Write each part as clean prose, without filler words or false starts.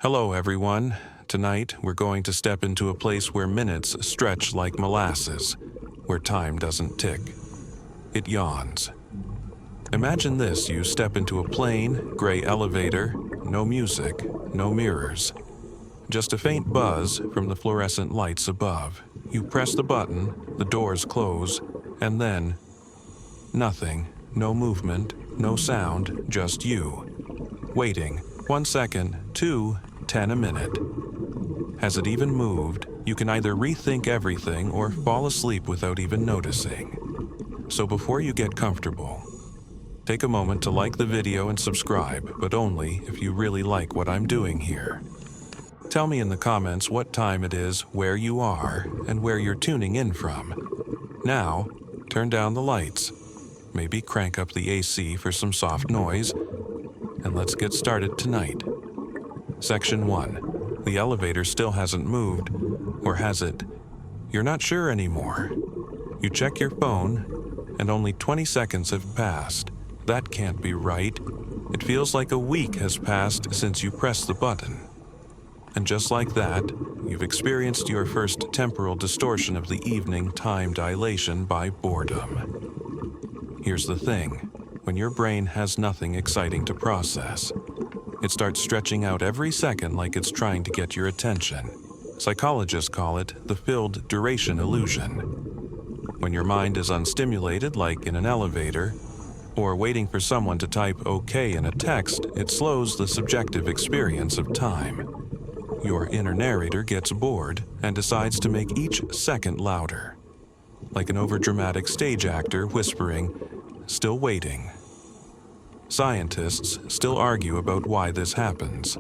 Hello, everyone. Tonight, we're going to step into a place where minutes stretch like molasses, where time doesn't tick. It yawns. Imagine this: you step into a plain, gray elevator, no music, no mirrors. Just a faint buzz from the fluorescent lights above. You press the button, the doors close, and then nothing. No movement, no sound, just you. Waiting. 1 second, 2, 10 a minute. Has it even moved? You can either rethink everything or fall asleep without even noticing. So before you get comfortable, take a moment to like the video and subscribe, but only if you really like what I'm doing here. Tell me in the comments what time it is, where you are, and where you're tuning in from. Now, turn down the lights. Maybe crank up the AC for some soft noise, and let's get started tonight. Section 1. The elevator still hasn't moved, or has it? You're not sure anymore. You check your phone, and only 20 seconds have passed. That can't be right. It feels like a week has passed since you pressed the button. And just like that, you've experienced your first temporal distortion of the evening time dilation by boredom. Here's the thing. When your brain has nothing exciting to process, it starts stretching out every second like it's trying to get your attention. Psychologists call it the filled duration illusion. When your mind is unstimulated, like in an elevator, or waiting for someone to type OK in a text, it slows the subjective experience of time. Your inner narrator gets bored and decides to make each second louder, like an overdramatic stage actor whispering, "Still waiting." Scientists still argue about why this happens.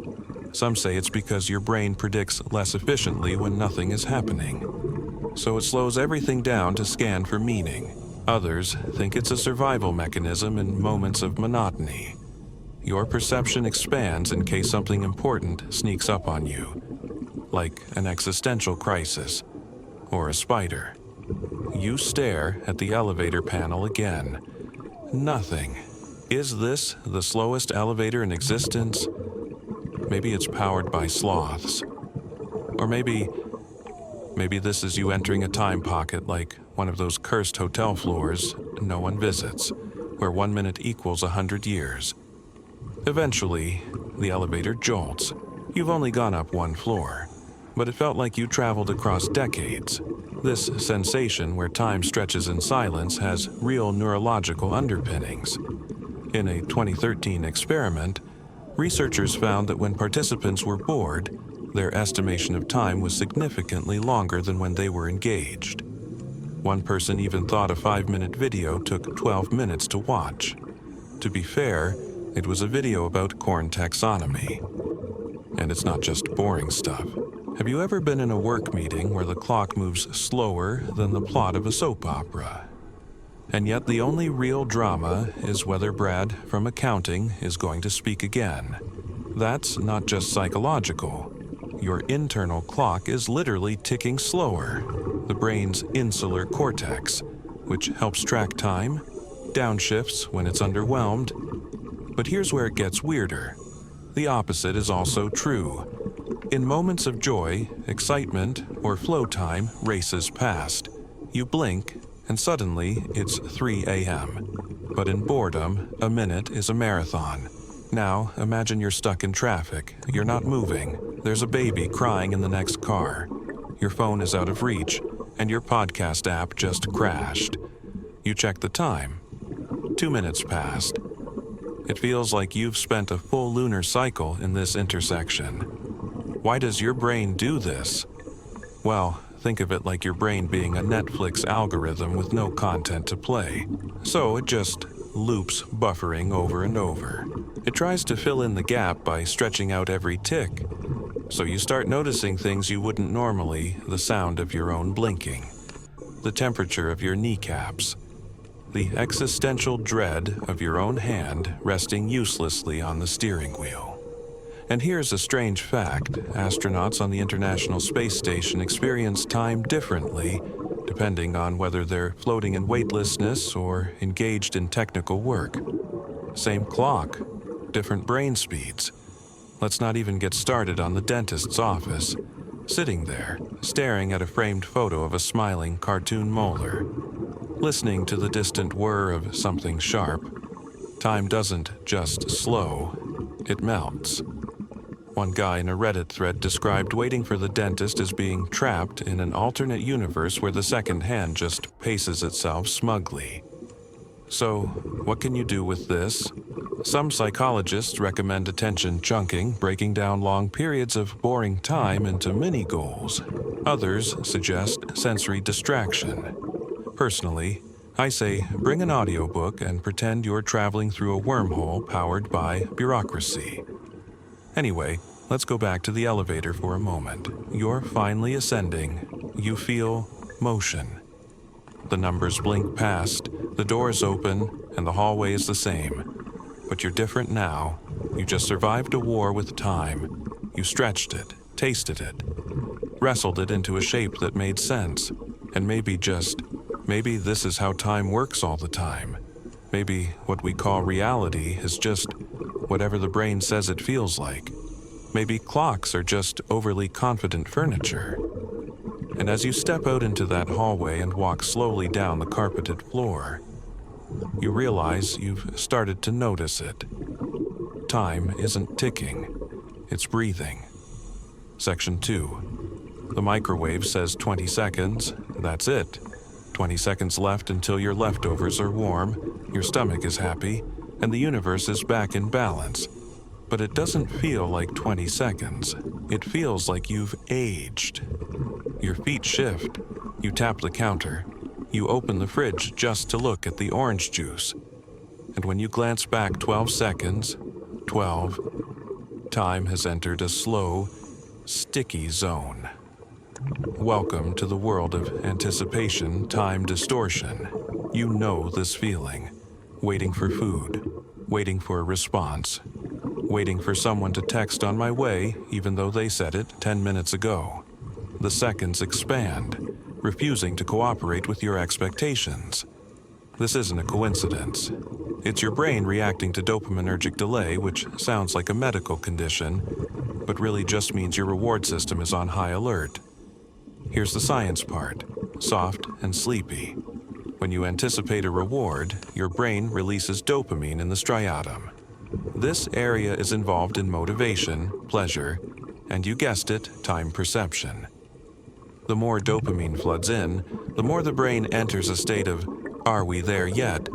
Some say it's because your brain predicts less efficiently when nothing is happening, so it slows everything down to scan for meaning. Others think it's a survival mechanism in moments of monotony. Your perception expands in case something important sneaks up on you, like an existential crisis or a spider. You stare at the elevator panel again. Nothing. Is this the slowest elevator in existence? Maybe it's powered by sloths. Or maybe this is you entering a time pocket like one of those cursed hotel floors no one visits, where 1 minute equals 100 years. Eventually, the elevator jolts. You've only gone up 1 floor, but it felt like you traveled across decades. This sensation where time stretches in silence has real neurological underpinnings. In a 2013 experiment, researchers found that when participants were bored, their estimation of time was significantly longer than when they were engaged. One person even thought a 5-minute video took 12 minutes to watch. To be fair, it was a video about corn taxonomy. And it's not just boring stuff. Have you ever been in a work meeting where the clock moves slower than the plot of a soap opera? And yet the only real drama is whether Brad from accounting is going to speak again. That's not just psychological. Your internal clock is literally ticking slower. The brain's insular cortex, which helps track time, downshifts when it's underwhelmed. But here's where it gets weirder. The opposite is also true. In moments of joy, excitement, or flow, time races past. You blink, and suddenly it's 3 a.m. But in boredom, a minute is a marathon. Now, imagine you're stuck in traffic. You're not moving. There's a baby crying in the next car. Your phone is out of reach, and your podcast app just crashed. You check the time. 2 minutes passed. It feels like you've spent a full lunar cycle in this intersection. Why does your brain do this? Well, think of it like your brain being a Netflix algorithm with no content to play. So it just loops buffering over and over. It tries to fill in the gap by stretching out every tick. So you start noticing things you wouldn't normally: the sound of your own blinking, the temperature of your kneecaps, the existential dread of your own hand resting uselessly on the steering wheel. And here's a strange fact: astronauts on the International Space Station experience time differently, depending on whether they're floating in weightlessness or engaged in technical work. Same clock, different brain speeds. Let's not even get started on the dentist's office. Sitting there, staring at a framed photo of a smiling cartoon molar, listening to the distant whir of something sharp. Time doesn't just slow, it melts. One guy in a Reddit thread described waiting for the dentist as being trapped in an alternate universe where the second hand just paces itself smugly. So, what can you do with this? Some psychologists recommend attention chunking, breaking down long periods of boring time into mini goals. Others suggest sensory distraction. Personally, I say bring an audiobook and pretend you're traveling through a wormhole powered by bureaucracy. Anyway, let's go back to the elevator for a moment. You're finally ascending. You feel motion. The numbers blink past, the doors open, and the hallway is the same. But you're different now. You just survived a war with time. You stretched it, tasted it, wrestled it into a shape that made sense. And maybe this is how time works all the time. Maybe what we call reality is just whatever the brain says it feels like. Maybe clocks are just overly confident furniture. And as you step out into that hallway and walk slowly down the carpeted floor, you realize you've started to notice it. Time isn't ticking, it's breathing. Section 2. The microwave says 20 seconds, that's it. 20 seconds left until your leftovers are warm, your stomach is happy, and the universe is back in balance. But it doesn't feel like 20 seconds. It feels like you've aged. Your feet shift. You tap the counter. You open the fridge just to look at the orange juice. And when you glance back 12 seconds, 12, time has entered a slow, sticky zone. Welcome to the world of anticipation, time distortion. You know this feeling. Waiting for food. Waiting for a response. Waiting for someone to text on my way, even though they said it 10 minutes ago. The seconds expand, refusing to cooperate with your expectations. This isn't a coincidence. It's your brain reacting to dopaminergic delay, which sounds like a medical condition, but really just means your reward system is on high alert. Here's the science part, soft and sleepy. When you anticipate a reward, your brain releases dopamine in the striatum. This area is involved in motivation, pleasure, and you guessed it, time perception. The more dopamine floods in, the more the brain enters a state of, are we there yet?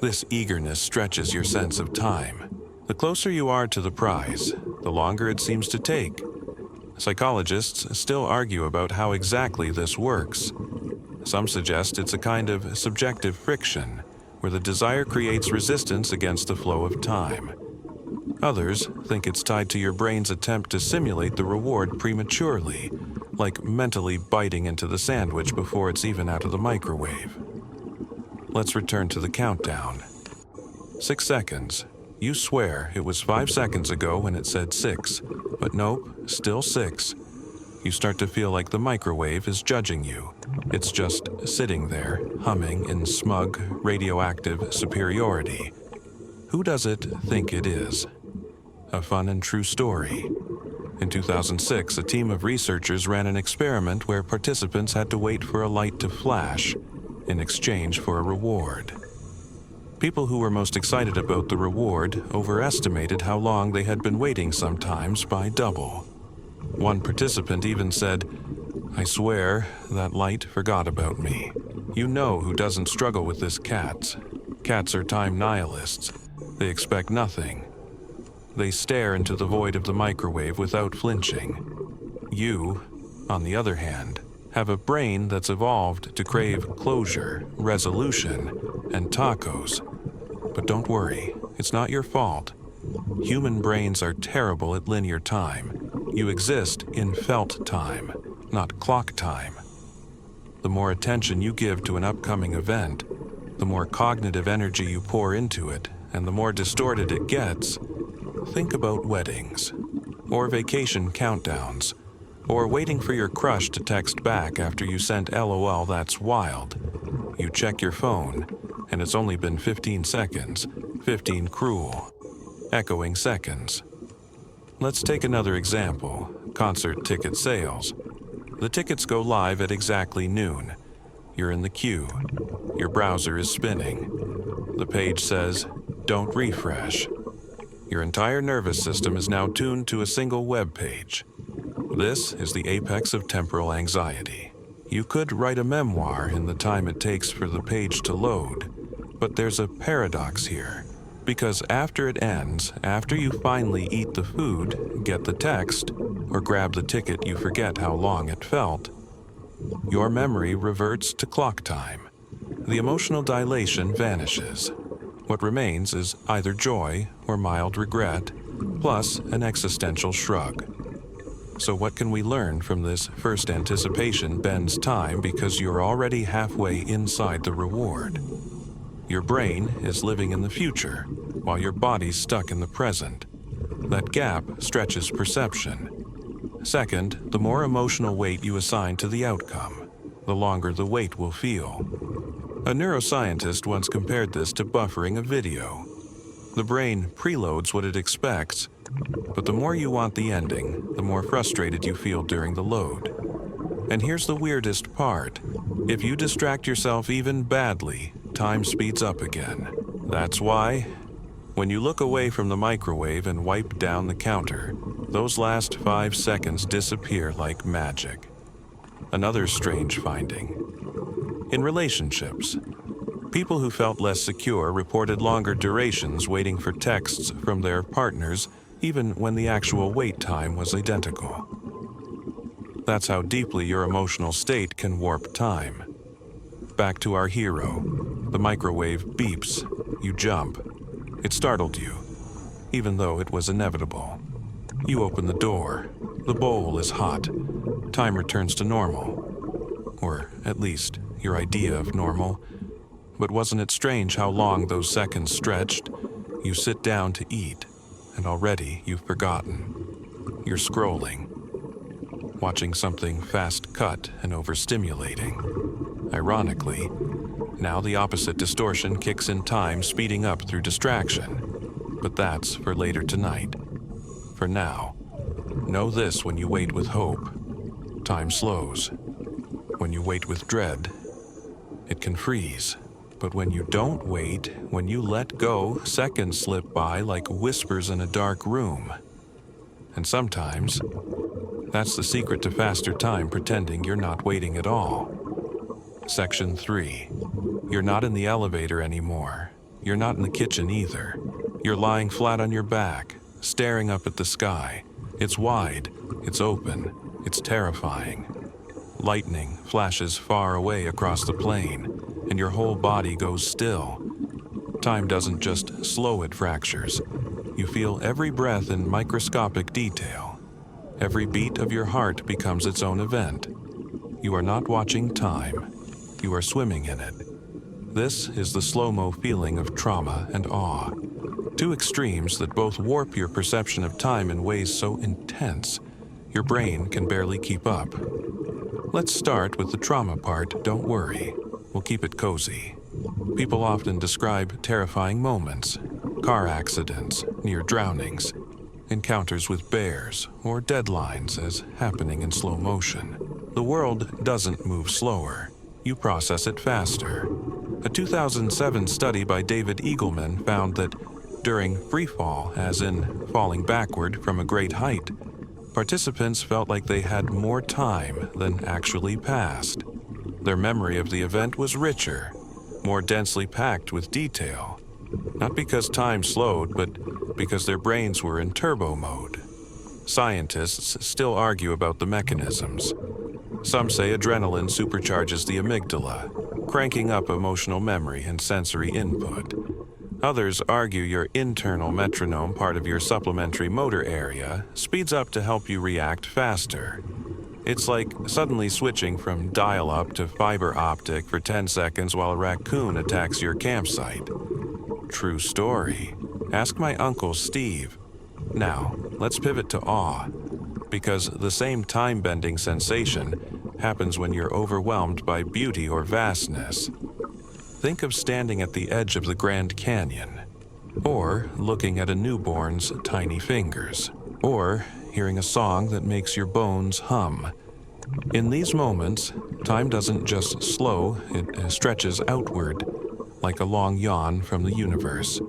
This eagerness stretches your sense of time. The closer you are to the prize, the longer it seems to take. Psychologists still argue about how exactly this works. Some suggest it's a kind of subjective friction, where the desire creates resistance against the flow of time. Others think it's tied to your brain's attempt to simulate the reward prematurely, like mentally biting into the sandwich before it's even out of the microwave. Let's return to the countdown. 6 seconds. You swear it was 5 seconds ago when it said 6, but nope, still 6. You start to feel like the microwave is judging you. It's just sitting there, humming in smug, radioactive superiority. Who does it think it is? A fun and true story. In 2006, a team of researchers ran an experiment where participants had to wait for a light to flash in exchange for a reward. People who were most excited about the reward overestimated how long they had been waiting, sometimes by double. One participant even said, "I swear that light forgot about me." You know who doesn't struggle with this? Cats. Cats are time nihilists. They expect nothing. They stare into the void of the microwave without flinching. You, on the other hand, have a brain that's evolved to crave closure, resolution, and tacos. But don't worry, it's not your fault. Human brains are terrible at linear time. You exist in felt time, not clock time. The more attention you give to an upcoming event, the more cognitive energy you pour into it, and the more distorted it gets. Think about weddings, or vacation countdowns, or waiting for your crush to text back after you sent LOL, that's wild. You check your phone, and it's only been 15 seconds, 15 cruel, echoing seconds. Let's take another example, concert ticket sales. The tickets go live at exactly noon. You're in the queue. Your browser is spinning. The page says, "Don't refresh." Your entire nervous system is now tuned to a single web page. This is the apex of temporal anxiety. You could write a memoir in the time it takes for the page to load, but there's a paradox here. Because after it ends, after you finally eat the food, get the text, or grab the ticket, you forget how long it felt. Your memory reverts to clock time. The emotional dilation vanishes. What remains is either joy or mild regret, plus an existential shrug. So what can we learn from this first anticipation bends time because you're already halfway inside the reward? Your brain is living in the future, while your body's stuck in the present. That gap stretches perception. Second, the more emotional weight you assign to the outcome, the longer the weight will feel. A neuroscientist once compared this to buffering a video. The brain preloads what it expects, but the more you want the ending, the more frustrated you feel during the load. And here's the weirdest part. If you distract yourself even badly, time speeds up again. That's why, when you look away from the microwave and wipe down the counter, those last 5 seconds disappear like magic. Another strange finding. In relationships, people who felt less secure reported longer durations waiting for texts from their partners, even when the actual wait time was identical. That's how deeply your emotional state can warp time. Back to our hero. The microwave beeps. You jump. It startled you, even though it was inevitable. You open the door. The bowl is hot. Time returns to normal. Or at least, your idea of normal. But wasn't it strange how long those seconds stretched? You sit down to eat, and already you've forgotten. You're scrolling, watching something fast-cut and overstimulating. Ironically, now the opposite distortion kicks in time, speeding up through distraction. But that's for later tonight. For now, know this: when you wait with hope, time slows. When you wait with dread, it can freeze. But when you don't wait, when you let go, seconds slip by like whispers in a dark room. And sometimes, that's the secret to faster time, pretending you're not waiting at all. Section 3. You're not in the elevator anymore. You're not in the kitchen either. You're lying flat on your back, staring up at the sky. It's wide, it's open, it's terrifying. Lightning flashes far away across the plain, and your whole body goes still. Time doesn't just slow, it fractures. You feel every breath in microscopic detail. Every beat of your heart becomes its own event. You are not watching time. You are swimming in it. This is the slow-mo feeling of trauma and awe. Two extremes that both warp your perception of time in ways so intense, your brain can barely keep up. Let's start with the trauma part. Don't worry. We'll keep it cozy. People often describe terrifying moments, car accidents, near drownings, encounters with bears, or deadlines as happening in slow motion. The world doesn't move slower. You process it faster. A 2007 study by David Eagleman found that during freefall, as in falling backward from a great height, participants felt like they had more time than actually passed. Their memory of the event was richer, more densely packed with detail. Not because time slowed, but because their brains were in turbo mode. Scientists still argue about the mechanisms. Some say adrenaline supercharges the amygdala, cranking up emotional memory and sensory input. Others argue your internal metronome, part of your supplementary motor area, speeds up to help you react faster. It's like suddenly switching from dial-up to fiber optic for 10 seconds while a raccoon attacks your campsite. True story. Ask my uncle Steve. Now, let's pivot to awe, because the same time-bending sensation happens when you're overwhelmed by beauty or vastness. Think of standing at the edge of the Grand Canyon, or looking at a newborn's tiny fingers. or hearing a song that makes your bones hum. In these moments, time doesn't just slow, it stretches outward, like a long yawn from the universe.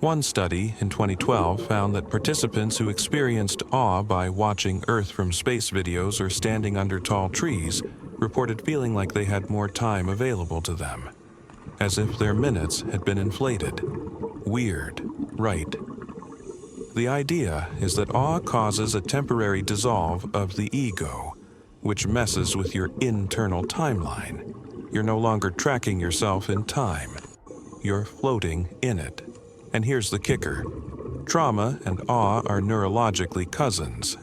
One study in 2012 found that participants who experienced awe by watching Earth from space videos or standing under tall trees reported feeling like they had more time available to them, as if their minutes had been inflated. Weird, right? The idea is that awe causes a temporary dissolve of the ego, which messes with your internal timeline. You're no longer tracking yourself in time. You're floating in it. And here's the kicker. Trauma and awe are neurologically cousins.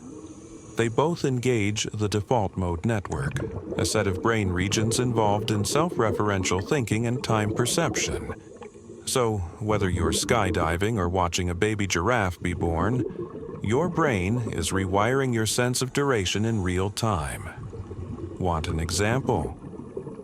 They both engage the default mode network, a set of brain regions involved in self-referential thinking and time perception. So, whether you're skydiving or watching a baby giraffe be born, your brain is rewiring your sense of duration in real time. Want an example?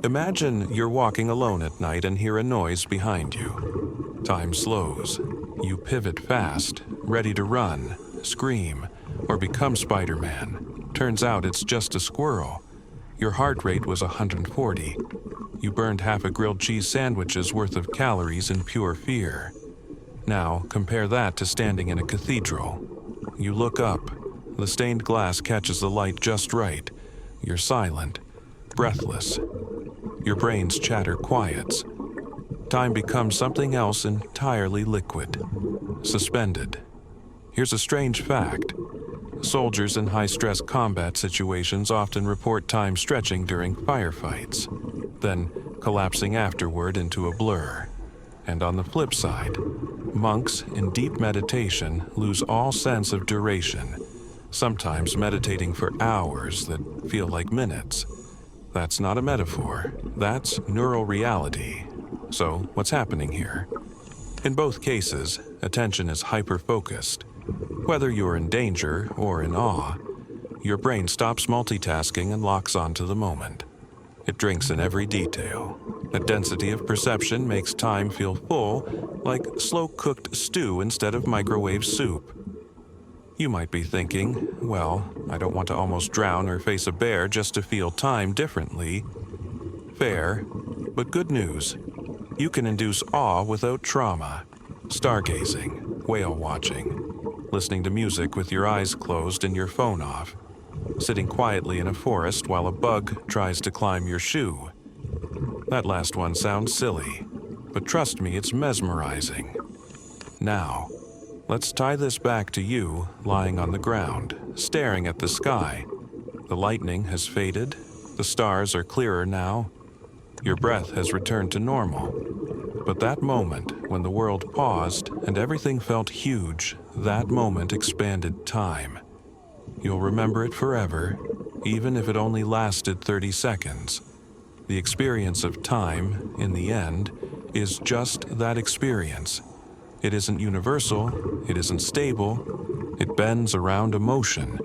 Imagine you're walking alone at night and hear a noise behind you. Time slows. You pivot fast, ready to run, scream, or become Spider-Man. Turns out it's just a squirrel. Your heart rate was 140. You burned half a grilled cheese sandwich's worth of calories in pure fear. Now, compare that to standing in a cathedral. You look up. The stained glass catches the light just right. You're silent, breathless. Your brain's chatter quiets. Time becomes something else entirely liquid, suspended. Here's a strange fact. Soldiers in high-stress combat situations often report time stretching during firefights, then collapsing afterward into a blur. And on the flip side, monks in deep meditation lose all sense of duration, sometimes meditating for hours that feel like minutes. That's not a metaphor. That's neural reality. So, what's happening here? In both cases, attention is hyper-focused. Whether you're in danger or in awe, your brain stops multitasking and locks onto the moment. It drinks in every detail. The density of perception makes time feel full, like slow-cooked stew instead of microwave soup. You might be thinking, well, I don't want to almost drown or face a bear just to feel time differently. Fair, but good news. You can induce awe without trauma. Stargazing, whale watching, listening to music with your eyes closed and your phone off, sitting quietly in a forest while a bug tries to climb your shoe. That last one sounds silly, but trust me, it's mesmerizing. Now, let's tie this back to you lying on the ground, staring at the sky. The lightning has faded, the stars are clearer now, your breath has returned to normal. But that moment, when the world paused and everything felt huge, that moment expanded time. You'll remember it forever, even if it only lasted 30 seconds. The experience of time, in the end, is just that experience. It isn't universal, it isn't stable, it bends around emotion,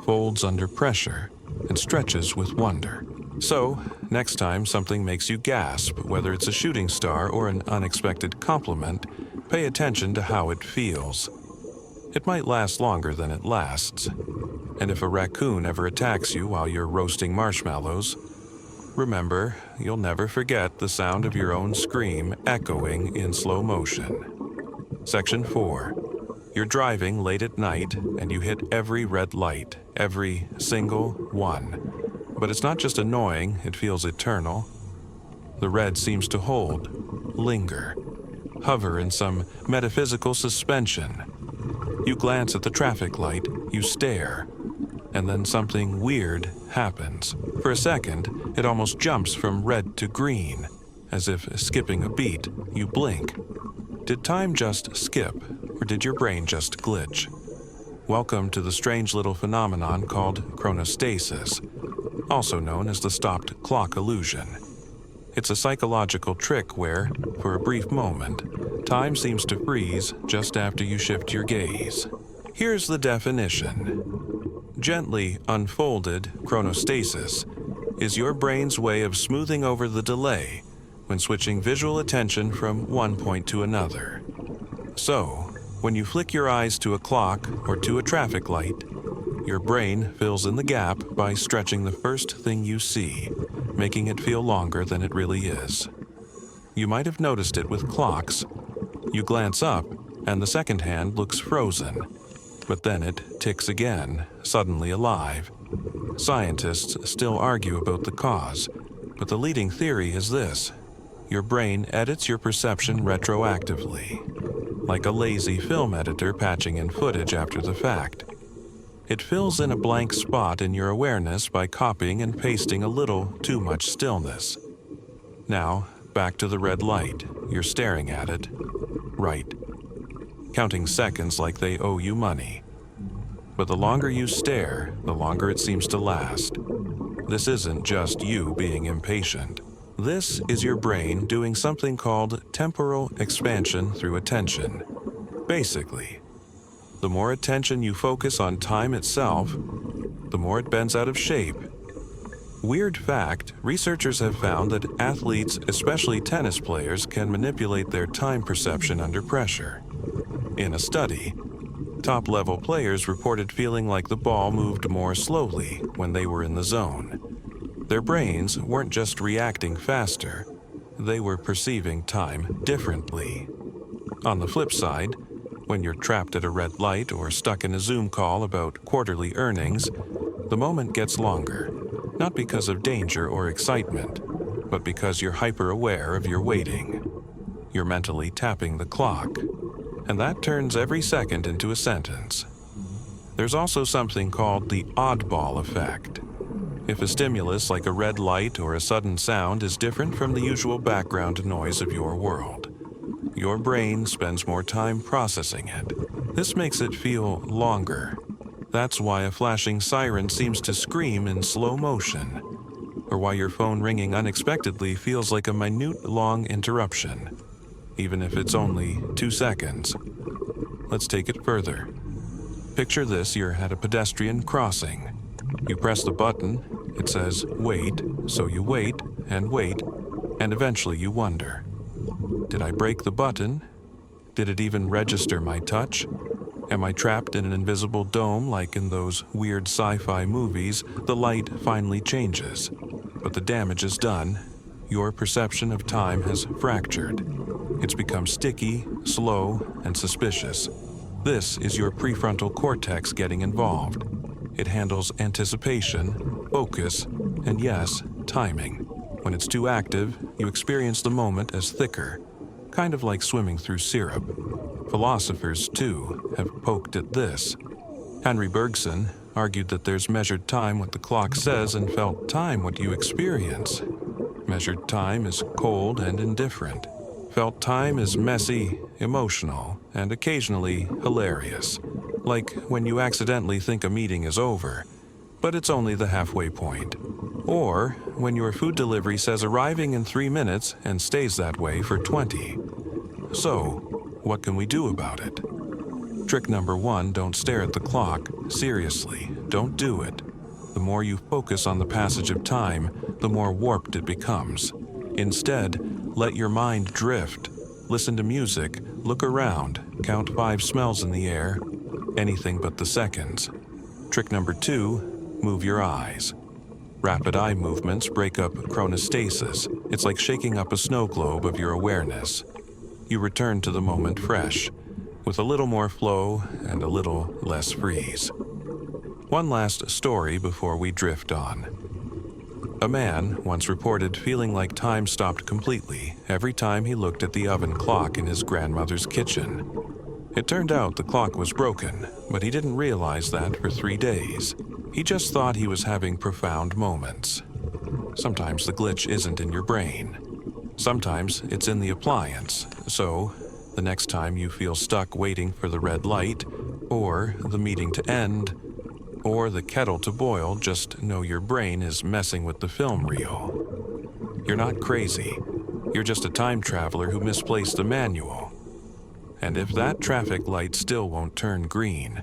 folds under pressure, and stretches with wonder. So, next time something makes you gasp, whether it's a shooting star or an unexpected compliment, pay attention to how it feels. It might last longer than it lasts. And if a raccoon ever attacks you while you're roasting marshmallows, remember, you'll never forget the sound of your own scream echoing in slow motion. Section 4. You're driving late at night and you hit every red light, every single one. But it's not just annoying, it feels eternal. The red seems to hold, linger, hover in some metaphysical suspension. You glance at the traffic light, you stare, and then something weird happens. For a second, it almost jumps from red to green, as if skipping a beat. You blink. Did time just skip, or did your brain just glitch? Welcome to the strange little phenomenon called chronostasis, also known as the stopped clock illusion. It's a psychological trick where, for a brief moment, time seems to freeze just after you shift your gaze. Here's the definition. Gently unfolded chronostasis is your brain's way of smoothing over the delay when switching visual attention from one point to another. So, When you flick your eyes to a clock or to a traffic light, your brain fills in the gap by stretching the first thing you see, making it feel longer than it really is. You might have noticed it with clocks. You glance up, and the second hand looks frozen, but then it ticks again, suddenly alive. Scientists still argue about the cause, but the leading theory is this: your brain edits your perception retroactively, like a lazy film editor patching in footage after the fact. It fills in a blank spot in your awareness by copying and pasting a little too much stillness. Now, back to the red light. You're staring at it. Right. Counting seconds like they owe you money. But the longer you stare, the longer it seems to last. This isn't just you being impatient. This is your brain doing something called temporal expansion through attention. Basically, the more attention you focus on time itself, the more it bends out of shape. Weird fact, researchers have found that athletes, especially tennis players, can manipulate their time perception under pressure. In a study, top-level players reported feeling like the ball moved more slowly when they were in the zone. Their brains weren't just reacting faster, they were perceiving time differently. On the flip side, when you're trapped at a red light or stuck in a Zoom call about quarterly earnings, the moment gets longer, not because of danger or excitement, but because you're hyper-aware of your waiting. You're mentally tapping the clock, and that turns every second into a sentence. There's also something called the oddball effect. If a stimulus like a red light or a sudden sound is different from the usual background noise of your world, your brain spends more time processing it. This makes it feel longer. That's why a flashing siren seems to scream in slow motion, or why your phone ringing unexpectedly feels like a minute long interruption, even if it's only 2 seconds. Let's take it further. Picture this: you're at a pedestrian crossing. You press the button, it says wait, so you wait, and eventually you wonder, did I break the button? Did it even register my touch? Am I trapped in an invisible dome like in those weird sci-fi movies? The light finally changes, but the damage is done. Your perception of time has fractured. It's become sticky, slow, and suspicious. This is your prefrontal cortex getting involved. It handles anticipation, focus, and yes, timing. When it's too active, you experience the moment as thicker, kind of like swimming through syrup. Philosophers, too, have poked at this. Henry Bergson argued that there's measured time what the clock says and felt time what you experience. Measured time is cold and indifferent. Felt time is messy, emotional, and occasionally hilarious. Like when you accidentally think a meeting is over, but it's only the halfway point. Or when your food delivery says arriving in 3 minutes and stays that way for 20. So, what can we do about it? Trick number 1, don't stare at the clock. Seriously, don't do it. The more you focus on the passage of time, the more warped it becomes. Instead, let your mind drift. Listen to music, look around, count 5 smells in the air, anything but the seconds. Trick number 2, move your eyes. Rapid eye movements break up chronostasis. It's like shaking up a snow globe of your awareness. You return to the moment fresh, with a little more flow and a little less freeze. One last story before we drift on. A man once reported feeling like time stopped completely every time he looked at the oven clock in his grandmother's kitchen. It turned out the clock was broken, but he didn't realize that for 3 days. He just thought he was having profound moments. Sometimes the glitch isn't in your brain. Sometimes it's in the appliance. So, the next time you feel stuck waiting for the red light, or the meeting to end, or the kettle to boil, just know your brain is messing with the film reel. You're not crazy. You're just a time traveler who misplaced the manual. And if that traffic light still won't turn green,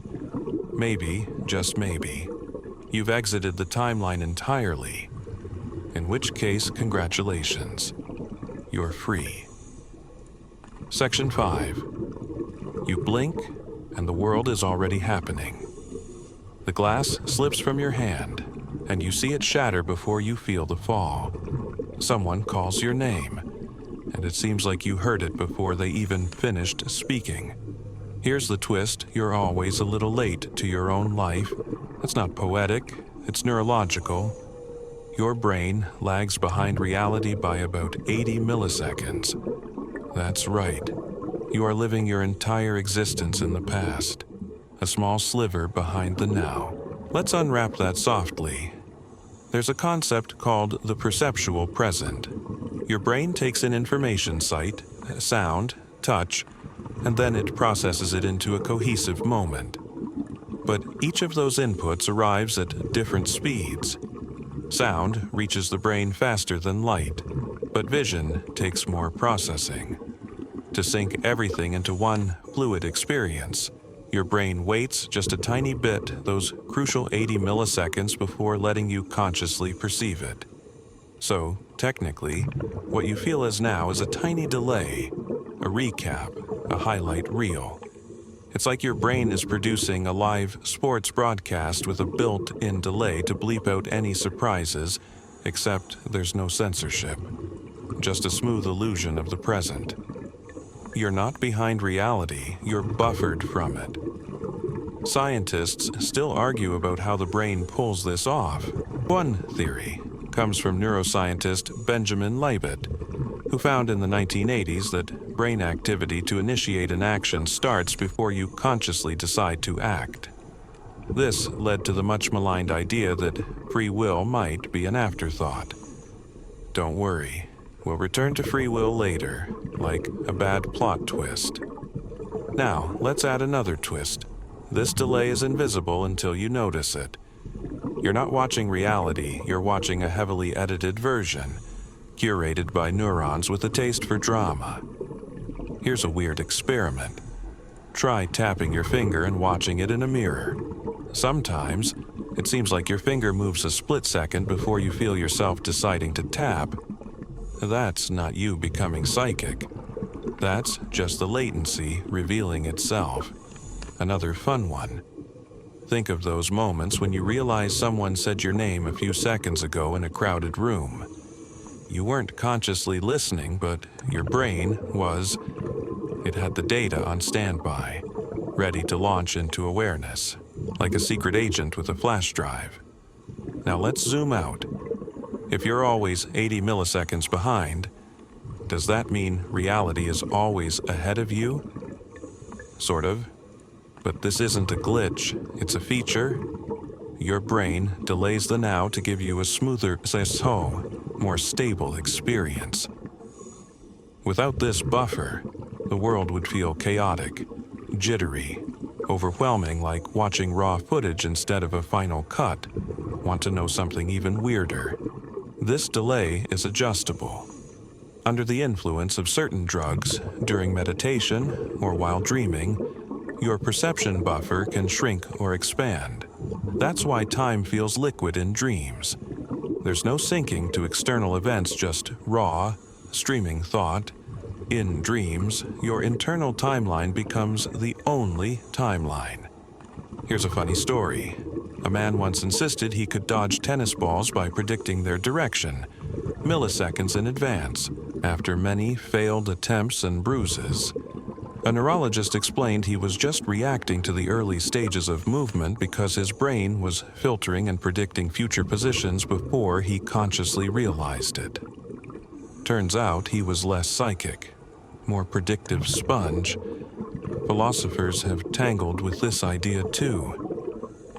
maybe, just maybe, you've exited the timeline entirely. In which case, congratulations. You're free. Section 5. You blink, and the world is already happening. The glass slips from your hand, and you see it shatter before you feel the fall. Someone calls your name, and it seems like you heard it before they even finished speaking. Here's the twist: you're always a little late to your own life. It's not poetic, it's neurological. Your brain lags behind reality by about 80 milliseconds. That's right. You are living your entire existence in the past, a small sliver behind the now. Let's unwrap that softly. There's a concept called the perceptual present. Your brain takes in information: sight, sound, touch, and then it processes it into a cohesive moment. But each of those inputs arrives at different speeds. Sound reaches the brain faster than light, but vision takes more processing. To sync everything into one fluid experience, your brain waits just a tiny bit, those crucial 80 milliseconds, before letting you consciously perceive it. So, technically, what you feel as now is a tiny delay, a recap, a highlight reel. It's like your brain is producing a live sports broadcast with a built-in delay to bleep out any surprises, except there's no censorship. Just a smooth illusion of the present. You're not behind reality, you're buffered from it. Scientists still argue about how the brain pulls this off. One theory comes from neuroscientist Benjamin Libet, who found in the 1980s that brain activity to initiate an action starts before you consciously decide to act. This led to the much maligned idea that free will might be an afterthought. Don't worry, we'll return to free will later, like a bad plot twist. Now, let's add another twist. This delay is invisible until you notice it. You're not watching reality, you're watching a heavily edited version, curated by neurons with a taste for drama. Here's a weird experiment. Try tapping your finger and watching it in a mirror. Sometimes, it seems like your finger moves a split second before you feel yourself deciding to tap. That's not you becoming psychic. That's just the latency revealing itself. Another fun one. Think of those moments when you realize someone said your name a few seconds ago in a crowded room. You weren't consciously listening, but your brain was. It had the data on standby, ready to launch into awareness, like a secret agent with a flash drive. Now let's zoom out. If you're always 80 milliseconds behind, does that mean reality is always ahead of you? Sort of. But this isn't a glitch, it's a feature. Your brain delays the now to give you a smoother, more stable experience. Without this buffer, the world would feel chaotic, jittery, overwhelming, like watching raw footage instead of a final cut. Want to know something even weirder? This delay is adjustable. Under the influence of certain drugs, during meditation, or while dreaming, your perception buffer can shrink or expand. That's why time feels liquid in dreams. There's no syncing to external events, just raw, streaming thought. In dreams, your internal timeline becomes the only timeline. Here's a funny story. A man once insisted he could dodge tennis balls by predicting their direction, milliseconds in advance, after many failed attempts and bruises. A neurologist explained he was just reacting to the early stages of movement because his brain was filtering and predicting future positions before he consciously realized it. Turns out he was less psychic, more predictive sponge. Philosophers have tangled with this idea too.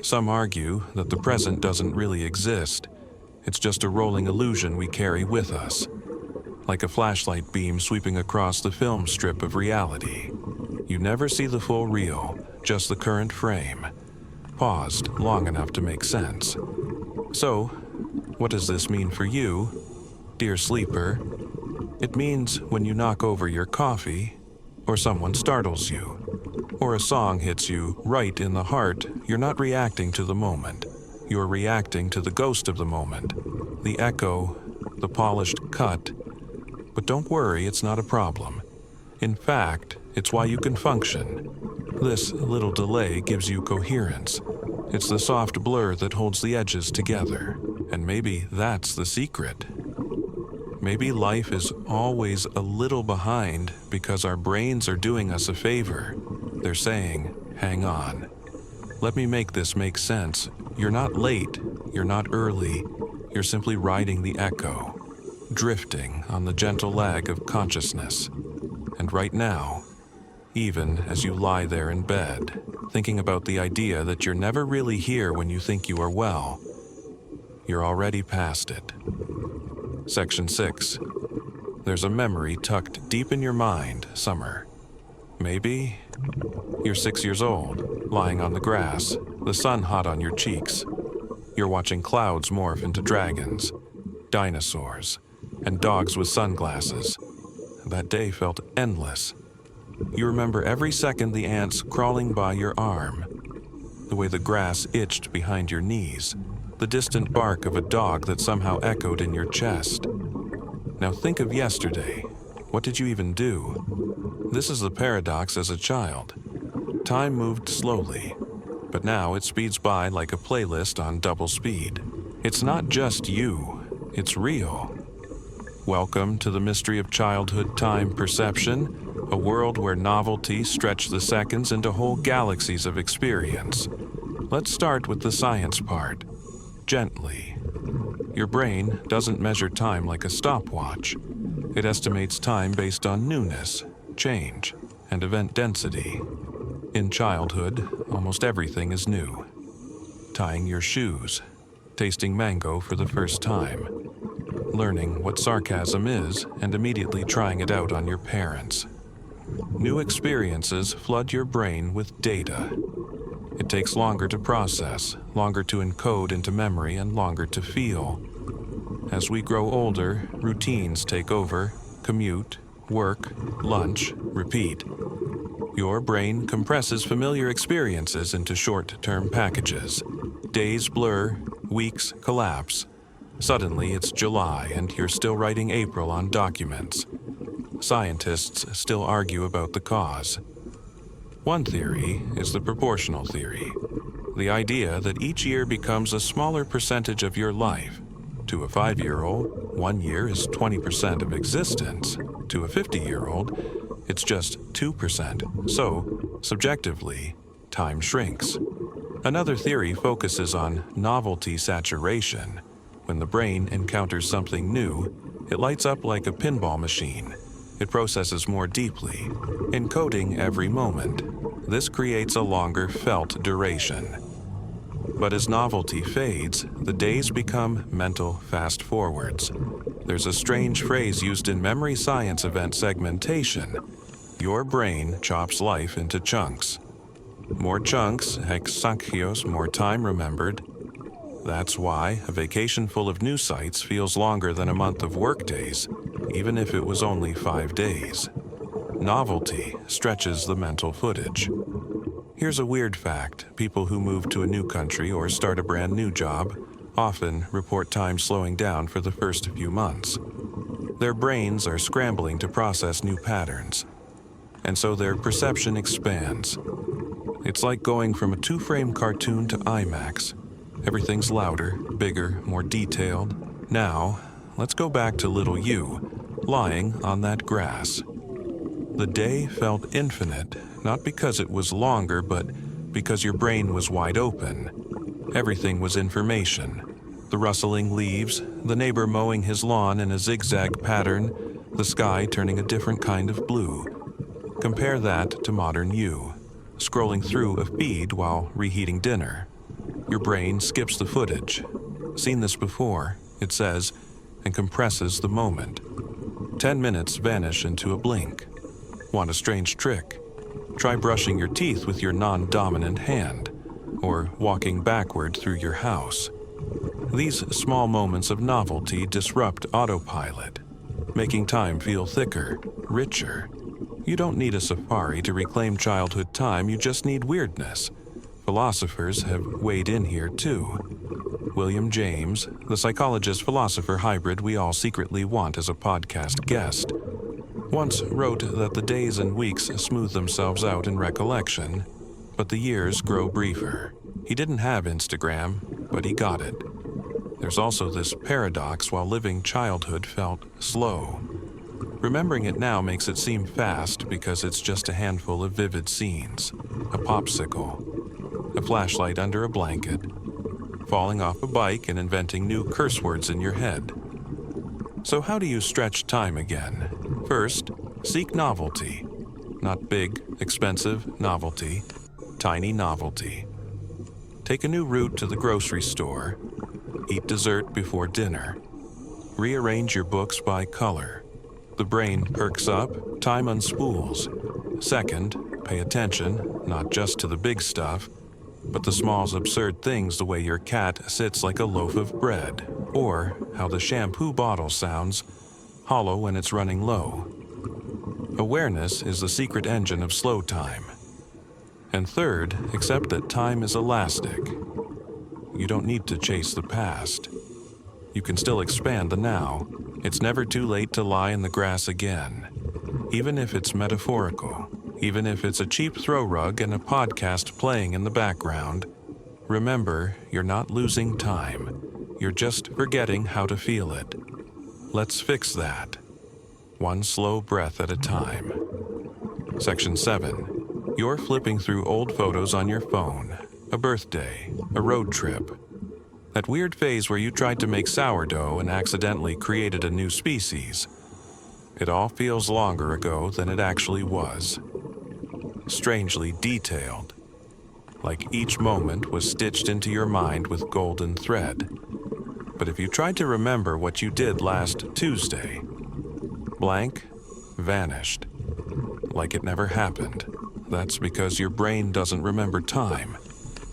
Some argue that the present doesn't really exist. It's just a rolling illusion we carry with us, like a flashlight beam sweeping across the film strip of reality. You never see the full reel, just the current frame, paused long enough to make sense. So, what does this mean for you, dear sleeper? It means when you knock over your coffee, or someone startles you, or a song hits you right in the heart, you're not reacting to the moment. You're reacting to the ghost of the moment, the echo, the polished cut. But don't worry, it's not a problem. In fact, it's why you can function. This little delay gives you coherence. It's the soft blur that holds the edges together. And maybe that's the secret. Maybe life is always a little behind because our brains are doing us a favor. They're saying, hang on. Let me make this make sense. You're not late. You're not early. You're simply riding the echo, drifting on the gentle lag of consciousness. And right now, even as you lie there in bed, thinking about the idea that you're never really here when you think you are well, you're already past it. Section 6. There's a memory tucked deep in your mind, Summer. Maybe you're 6 years old, lying on the grass, the sun hot on your cheeks. You're watching clouds morph into dragons, dinosaurs, and dogs with sunglasses. That day felt endless. You remember every second the ants crawling by your arm, the way the grass itched behind your knees, the distant bark of a dog that somehow echoed in your chest. Now think of yesterday. What did you even do? This is the paradox as a child. Time moved slowly, but now it speeds by like a playlist on double speed. It's not just you, it's real. Welcome to the mystery of childhood time perception, a world where novelty stretched the seconds into whole galaxies of experience. Let's start with the science part. Gently. Your brain doesn't measure time like a stopwatch. It estimates time based on newness, change, and event density. In childhood, almost everything is new. Tying your shoes, tasting mango for the first time, learning what sarcasm is and immediately trying it out on your parents. New experiences flood your brain with data. It takes longer to process, longer to encode into memory, and longer to feel. As we grow older, routines take over: commute, work, lunch, repeat. Your brain compresses familiar experiences into short-term packages. Days blur, weeks collapse. Suddenly it's July and you're still writing April on documents. Scientists still argue about the cause. One theory is the proportional theory, the idea that each year becomes a smaller percentage of your life. To a 5-year-old, 1 year is 20% of existence. To a 50-year-old, it's just 2%. So, subjectively, time shrinks. Another theory focuses on novelty saturation. When the brain encounters something new, it lights up like a pinball machine. It processes more deeply, encoding every moment. This creates a longer felt duration. But as novelty fades, the days become mental fast-forwards. There's a strange phrase used in memory science event segmentation. Your brain chops life into chunks. More chunks, hexachios, more time remembered. That's why a vacation full of new sights feels longer than a month of workdays, even if it was only 5 days. Novelty stretches the mental footage. Here's a weird fact. People who move to a new country or start a brand new job often report time slowing down for the first few months. Their brains are scrambling to process new patterns, and so their perception expands. It's like going from a 2-frame cartoon to IMAX. Everything's louder, bigger, more detailed. Now, let's go back to little you, lying on that grass. The day felt infinite, not because it was longer, but because your brain was wide open. Everything was information. The rustling leaves, the neighbor mowing his lawn in a zigzag pattern, the sky turning a different kind of blue. Compare that to modern you, scrolling through a feed while reheating dinner. Your brain skips the footage. Seen this before, it says, and compresses the moment. 10 minutes vanish into a blink. Want a strange trick? Try brushing your teeth with your non-dominant hand, or walking backward through your house. These small moments of novelty disrupt autopilot, making time feel thicker, richer. You don't need a safari to reclaim childhood time, you just need weirdness. Philosophers have weighed in here too. William James, the psychologist-philosopher hybrid we all secretly want as a podcast guest. once wrote that the days and weeks smooth themselves out in recollection, but the years grow briefer. He didn't have Instagram, but he got it. There's also this paradox: while living childhood felt slow, remembering it now makes it seem fast because it's just a handful of vivid scenes. A popsicle, a flashlight under a blanket, falling off a bike and inventing new curse words in your head. So how do you stretch time again? First, seek novelty. Not big, expensive novelty, tiny novelty. Take a new route to the grocery store. Eat dessert before dinner. Rearrange your books by color. The brain perks up, time unspools. Second, pay attention, not just to the big stuff, but the small absurd things, the way your cat sits like a loaf of bread, or how the shampoo bottle sounds hollow when it's running low. Awareness is the secret engine of slow time. And third, accept that time is elastic. You don't need to chase the past. You can still expand the now. It's never too late to lie in the grass again, even if it's metaphorical. Even if it's a cheap throw rug and a podcast playing in the background, remember, you're not losing time. You're just forgetting how to feel it. Let's fix that. One slow breath at a time. Section 7. You're flipping through old photos on your phone. A birthday, a road trip. That weird phase where you tried to make sourdough and accidentally created a new species. It all feels longer ago than it actually was. Strangely detailed, like each moment was stitched into your mind with golden thread. But if you tried to remember what you did last Tuesday, blank, vanished, like it never happened. That's because your brain doesn't remember time.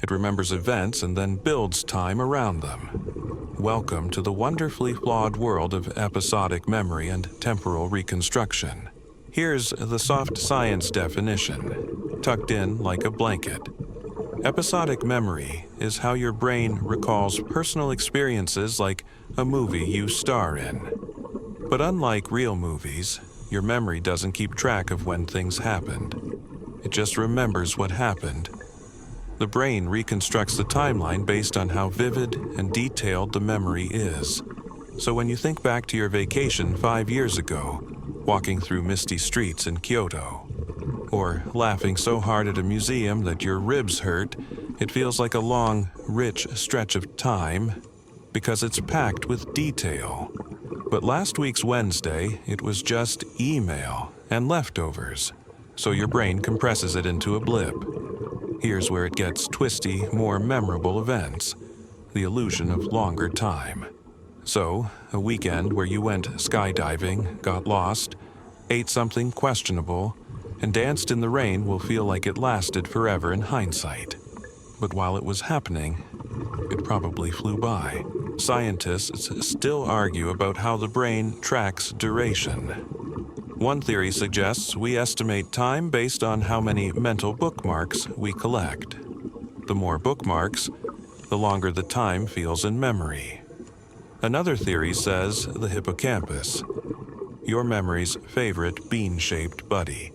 It remembers events and then builds time around them. Welcome to the wonderfully flawed world of episodic memory and temporal reconstruction. Here's the soft science definition, tucked in like a blanket. Episodic memory is how your brain recalls personal experiences like a movie you star in. But unlike real movies, your memory doesn't keep track of when things happened. It just remembers what happened. The brain reconstructs the timeline based on how vivid and detailed the memory is. So when you think back to your vacation 5 years ago, walking through misty streets in Kyoto, or laughing so hard at a museum that your ribs hurt, it feels like a long, rich stretch of time because it's packed with detail. But last week's Wednesday, it was just email and leftovers, so your brain compresses it into a blip. Here's where it gets twisty, more memorable events, the illusion of longer time. So, a weekend where you went skydiving, got lost, ate something questionable, and danced in the rain will feel like it lasted forever in hindsight. But while it was happening, it probably flew by. Scientists still argue about how the brain tracks duration. One theory suggests we estimate time based on how many mental bookmarks we collect. The more bookmarks, the longer the time feels in memory. Another theory says the hippocampus, your memory's favorite bean-shaped buddy,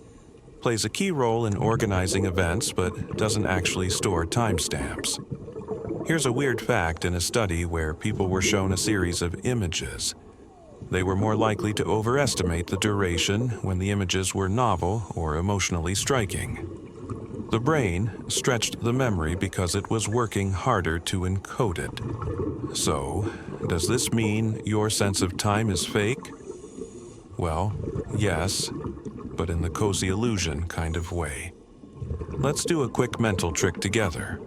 plays a key role in organizing events but doesn't actually store timestamps. Here's a weird fact in a study where people were shown a series of images. They were more likely to overestimate the duration when the images were novel or emotionally striking. The brain stretched the memory because it was working harder to encode it. So, does this mean your sense of time is fake? Well, yes, but in the cozy illusion kind of way. Let's do a quick mental trick together.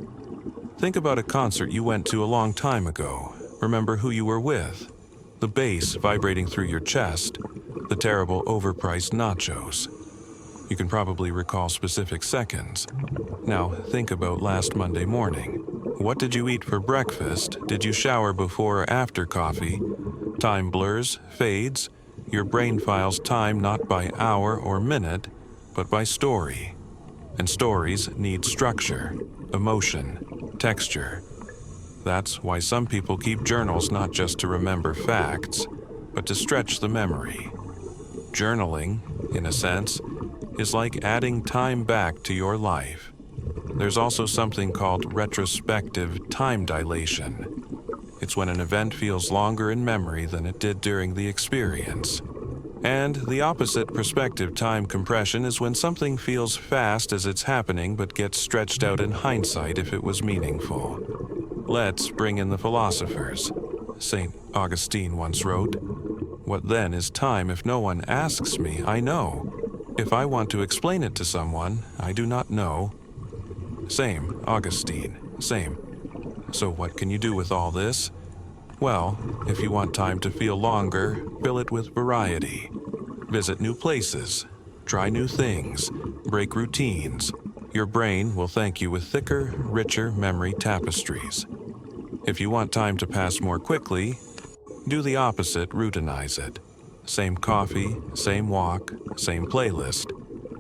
Think about a concert you went to a long time ago. Remember who you were with, the bass vibrating through your chest, the terrible overpriced nachos. You can probably recall specific seconds. Now, think about last Monday morning. What did you eat for breakfast? Did you shower before or after coffee? Time blurs, fades. Your brain files time not by hour or minute, but by story. And stories need structure, emotion, texture. That's why some people keep journals not just to remember facts, but to stretch the memory. Journaling in a sense, is like adding time back to your life. There's also something called retrospective time dilation. It's when an event feels longer in memory than it did during the experience. And the opposite perspective time compression is when something feels fast as it's happening but gets stretched out in hindsight if it was meaningful. Let's bring in the philosophers. St. Augustine once wrote, "What then is time if no one asks me? I know. If I want to explain it to someone, I do not know." Same, Augustine, same. So what can you do with all this? Well, if you want time to feel longer, fill it with variety. Visit new places, try new things, break routines. Your brain will thank you with thicker, richer memory tapestries. If you want time to pass more quickly, do the opposite, routinize it. Same coffee, same walk, same playlist.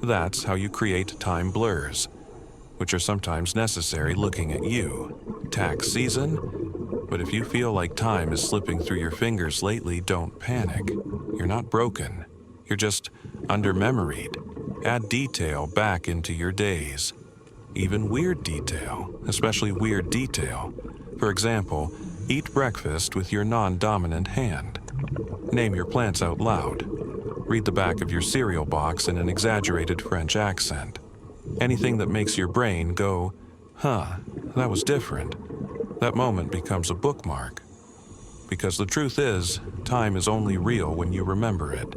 That's how you create time blurs, which are sometimes necessary looking at you. Tax season? But if you feel like time is slipping through your fingers lately, don't panic. You're not broken. You're just under-memoried. Add detail back into your days. Even weird detail, especially weird detail. For example, eat breakfast with your non-dominant hand. Name your plants out loud. Read the back of your cereal box in an exaggerated French accent. Anything that makes your brain go, "Huh, that was different." That moment becomes a bookmark. Because the truth is, time is only real when you remember it.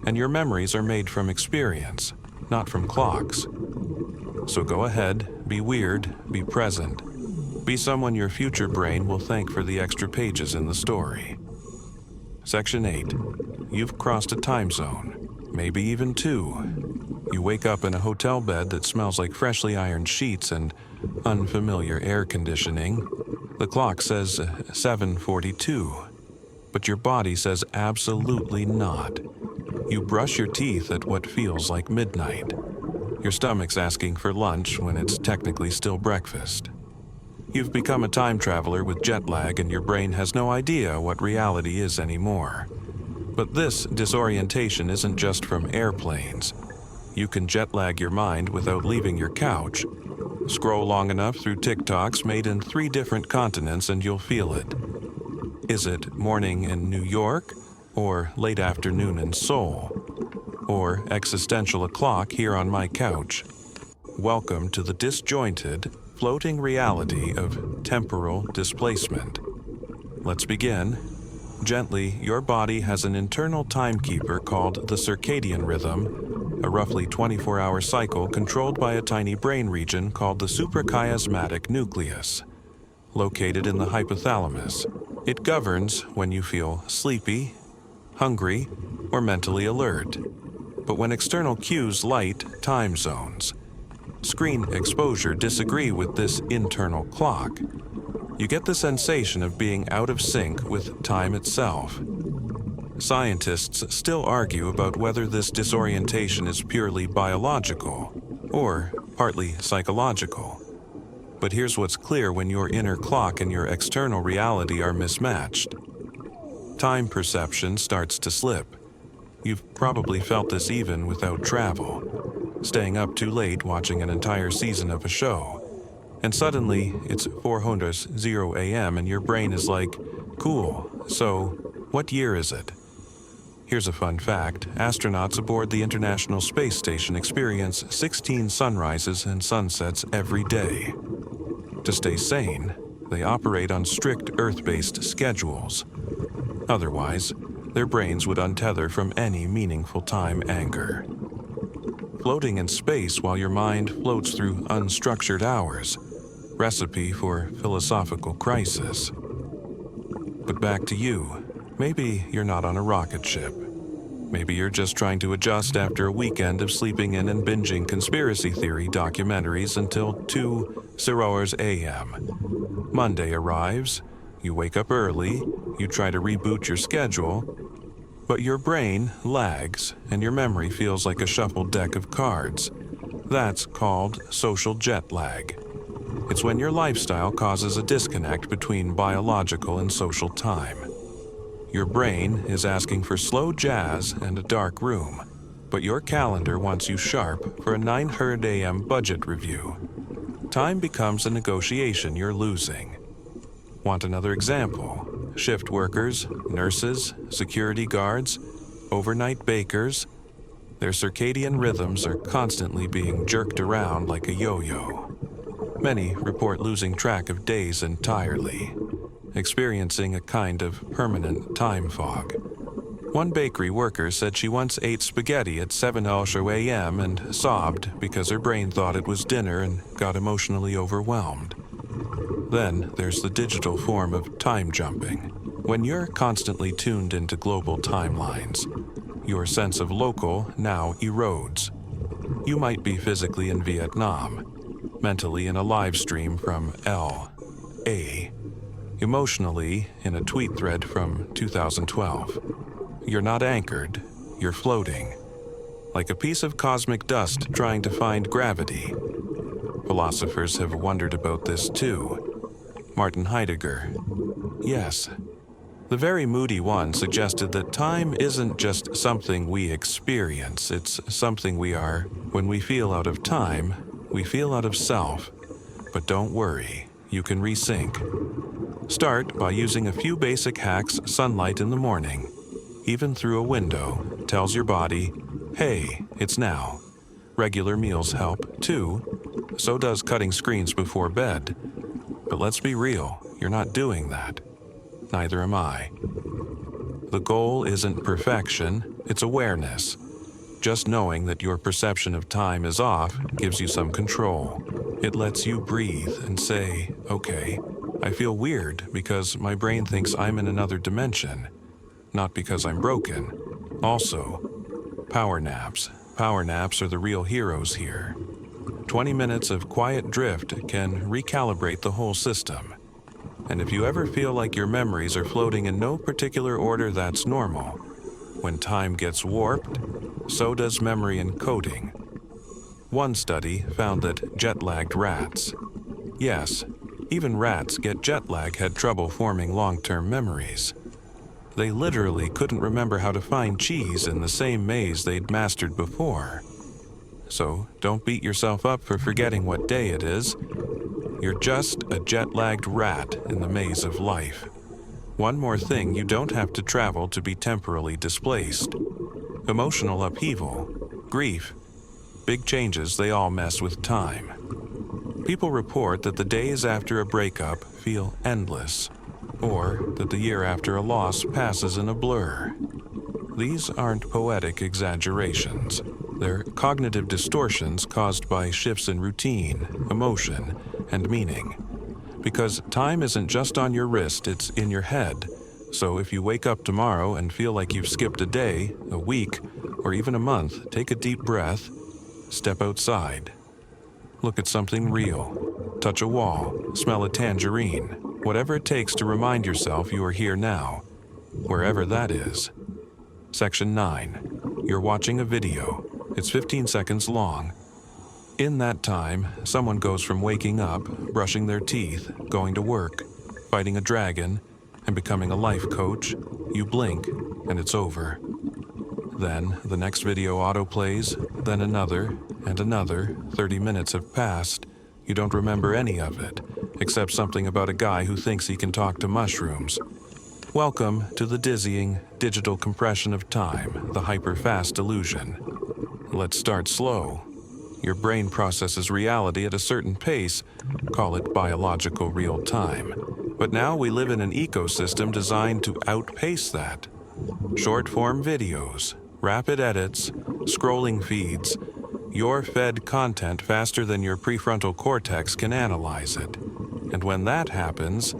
And your memories are made from experience, not from clocks. So go ahead, be weird, be present. Be someone your future brain will thank for the extra pages in the story. Section 8. You've crossed a time zone, maybe even two. You wake up in a hotel bed that smells like freshly ironed sheets and unfamiliar air conditioning. The clock says 7:42, but your body says absolutely not. You brush your teeth at what feels like midnight. Your stomach's asking for lunch when it's technically still breakfast. You've become a time traveler with jet lag and your brain has no idea what reality is anymore. But this disorientation isn't just from airplanes. You can jet lag your mind without leaving your couch. Scroll long enough through TikToks made in 3 different continents and you'll feel it. Is it morning in New York, or late afternoon in Seoul, or existential o'clock here on my couch? Welcome to the disjointed, floating reality of temporal displacement. Let's begin. Gently, your body has an internal timekeeper called the circadian rhythm, a roughly 24-hour cycle controlled by a tiny brain region called the suprachiasmatic nucleus, located in the hypothalamus. It governs when you feel sleepy, hungry, or mentally alert. But when external cues light time zones, screen exposure disagree with this internal clock. You get the sensation of being out of sync with time itself. Scientists still argue about whether this disorientation is purely biological or partly psychological. But here's what's clear when your inner clock and your external reality are mismatched. Time perception starts to slip. You've probably felt this even without travel. Staying up too late watching an entire season of a show. And suddenly, it's 4:00 a.m. and your brain is like, cool, so what year is it? Here's a fun fact. Astronauts aboard the International Space Station experience 16 sunrises and sunsets every day. To stay sane, they operate on strict Earth-based schedules. Otherwise, their brains would untether from any meaningful time anchor. Floating in space while your mind floats through unstructured hours. Recipe for philosophical crisis. But back to you. Maybe you're not on a rocket ship. Maybe you're just trying to adjust after a weekend of sleeping in and binging conspiracy theory documentaries until 2:00 a.m. Monday arrives, you wake up early, you try to reboot your schedule, but your brain lags and your memory feels like a shuffled deck of cards. That's called social jet lag. It's when your lifestyle causes a disconnect between biological and social time. Your brain is asking for slow jazz and a dark room, but your calendar wants you sharp for a 9:00 a.m. budget review. Time becomes a negotiation you're losing. Want another example? Shift workers, nurses, security guards, overnight bakers, their circadian rhythms are constantly being jerked around like a yo-yo. Many report losing track of days entirely, experiencing a kind of permanent time fog. One bakery worker said she once ate spaghetti at 7:00 a.m. and sobbed because her brain thought it was dinner and got emotionally overwhelmed. Then there's the digital form of time jumping. When you're constantly tuned into global timelines, your sense of local now erodes. You might be physically in Vietnam, mentally in a live stream from L.A., emotionally in a tweet thread from 2012. You're not anchored, you're floating, like a piece of cosmic dust trying to find gravity. Philosophers have wondered about this too. Martin Heidegger. Yes. The very moody one suggested that time isn't just something we experience, it's something we are. When we feel out of time, we feel out of self. But don't worry, you can resync. Start by using a few basic hacks. Sunlight in the morning, even through a window, tells your body, hey, it's now. Regular meals help, too. So does cutting screens before bed. But let's be real, you're not doing that. Neither am I. The goal isn't perfection, it's awareness. Just knowing that your perception of time is off gives you some control. It lets you breathe and say, okay, I feel weird because my brain thinks I'm in another dimension, not because I'm broken. Also, power naps. Power naps are the real heroes here. 20 minutes of quiet drift can recalibrate the whole system. And if you ever feel like your memories are floating in no particular order, that's normal. When time gets warped, so does memory encoding. One study found that jet-lagged rats, yes, even rats get jet lag, had trouble forming long-term memories. They literally couldn't remember how to find cheese in the same maze they'd mastered before. So don't beat yourself up for forgetting what day it is. You're just a jet-lagged rat in the maze of life. One more thing, you don't have to travel to be temporally displaced. Emotional upheaval, grief, big changes, they all mess with time. People report that the days after a breakup feel endless, or that the year after a loss passes in a blur. These aren't poetic exaggerations. They're cognitive distortions caused by shifts in routine, emotion, and meaning. Because time isn't just on your wrist, it's in your head. So if you wake up tomorrow and feel like you've skipped a day, a week, or even a month, take a deep breath, step outside. Look at something real. Touch a wall, smell a tangerine. Whatever it takes to remind yourself you are here now, wherever that is. Section 9. You're watching a video. It's 15 seconds long. In that time, someone goes from waking up, brushing their teeth, going to work, fighting a dragon, and becoming a life coach. You blink, and it's over. Then, the next video autoplays, then another, and another. 30 minutes have passed. You don't remember any of it, except something about a guy who thinks he can talk to mushrooms. Welcome to the dizzying digital compression of time, the hyper-fast illusion. Let's start slow. Your brain processes reality at a certain pace, call it biological real time. But now we live in an ecosystem designed to outpace that. Short-form videos, rapid edits, scrolling feeds. You're fed content faster than your prefrontal cortex can analyze it. And when that happens,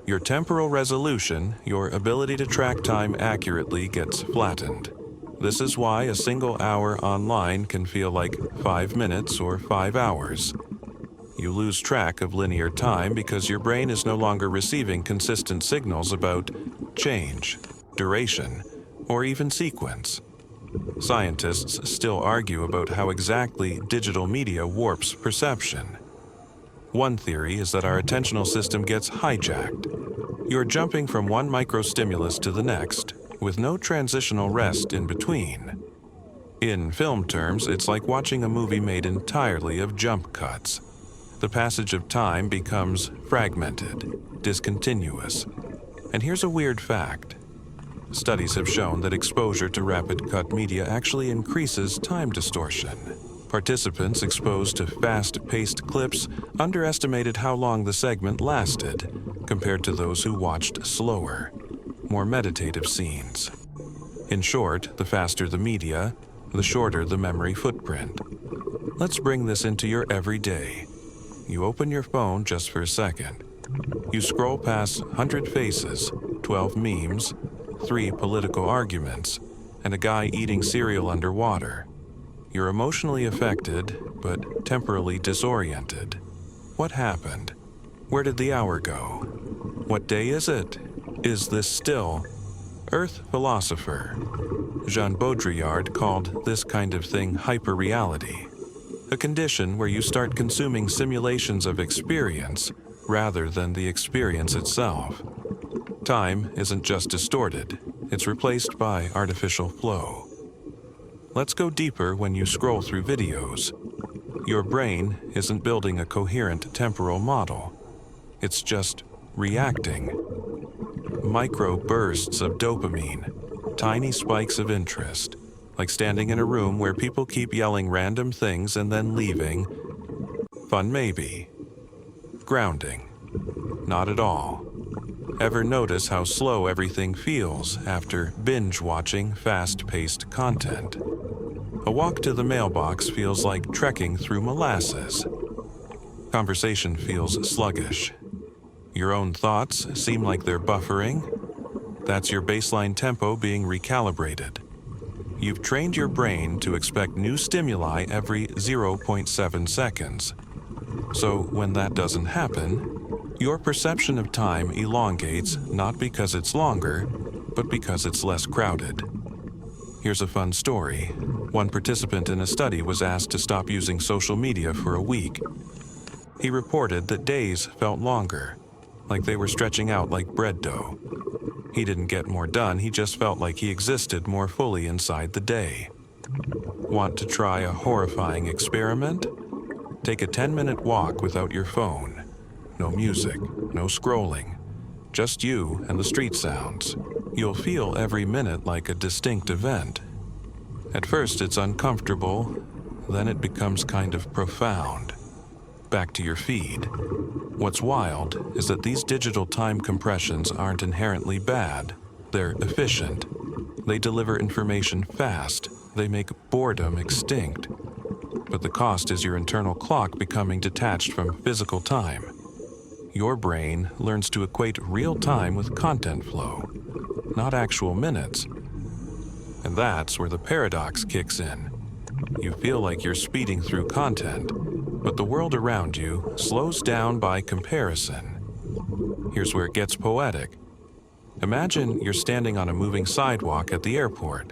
your temporal resolution, your ability to track time accurately, gets flattened. This is why a single hour online can feel like 5 minutes or 5 hours. You lose track of linear time because your brain is no longer receiving consistent signals about change, duration, or even sequence. Scientists still argue about how exactly digital media warps perception. One theory is that our attentional system gets hijacked. You're jumping from one microstimulus to the next, with no transitional rest in between. In film terms, it's like watching a movie made entirely of jump cuts. The passage of time becomes fragmented, discontinuous. And here's a weird fact. Studies have shown that exposure to rapid cut media actually increases time distortion. Participants exposed to fast-paced clips underestimated how long the segment lasted compared to those who watched slower, more meditative scenes. In short, the faster the media, the shorter the memory footprint. Let's bring this into your everyday. You open your phone just for a second. You scroll past 100 faces, 12 memes, 3 political arguments, and a guy eating cereal underwater. You're emotionally affected, but temporally disoriented. What happened? Where did the hour go? What day is it? Is this still? Earth philosopher Jean Baudrillard called this kind of thing hyperreality, a condition where you start consuming simulations of experience rather than the experience itself. Time isn't just distorted, it's replaced by artificial flow. Let's go deeper when you scroll through videos. Your brain isn't building a coherent temporal model. It's just reacting. Micro bursts of dopamine, tiny spikes of interest, like standing in a room where people keep yelling random things and then leaving. Fun maybe. Grounding. Not at all. Ever notice how slow everything feels after binge-watching fast-paced content? A walk to the mailbox feels like trekking through molasses. Conversation feels sluggish. Your own thoughts seem like they're buffering. That's your baseline tempo being recalibrated. You've trained your brain to expect new stimuli every 0.7 seconds. So when that doesn't happen, your perception of time elongates not because it's longer, but because it's less crowded. Here's a fun story. One participant in a study was asked to stop using social media for a week. He reported that days felt longer, like they were stretching out like bread dough. He didn't get more done, he just felt like he existed more fully inside the day. Want to try a horrifying experiment? Take a 10-minute walk without your phone. No music, no scrolling, just you and the street sounds. You'll feel every minute like a distinct event. At first it's uncomfortable, then it becomes kind of profound. Back to your feed. What's wild is that these digital time compressions aren't inherently bad. They're efficient. They deliver information fast. They make boredom extinct. But the cost is your internal clock becoming detached from physical time. Your brain learns to equate real time with content flow, not actual minutes. And that's where the paradox kicks in. You feel like you're speeding through content, but the world around you slows down by comparison. Here's where it gets poetic. Imagine you're standing on a moving sidewalk at the airport.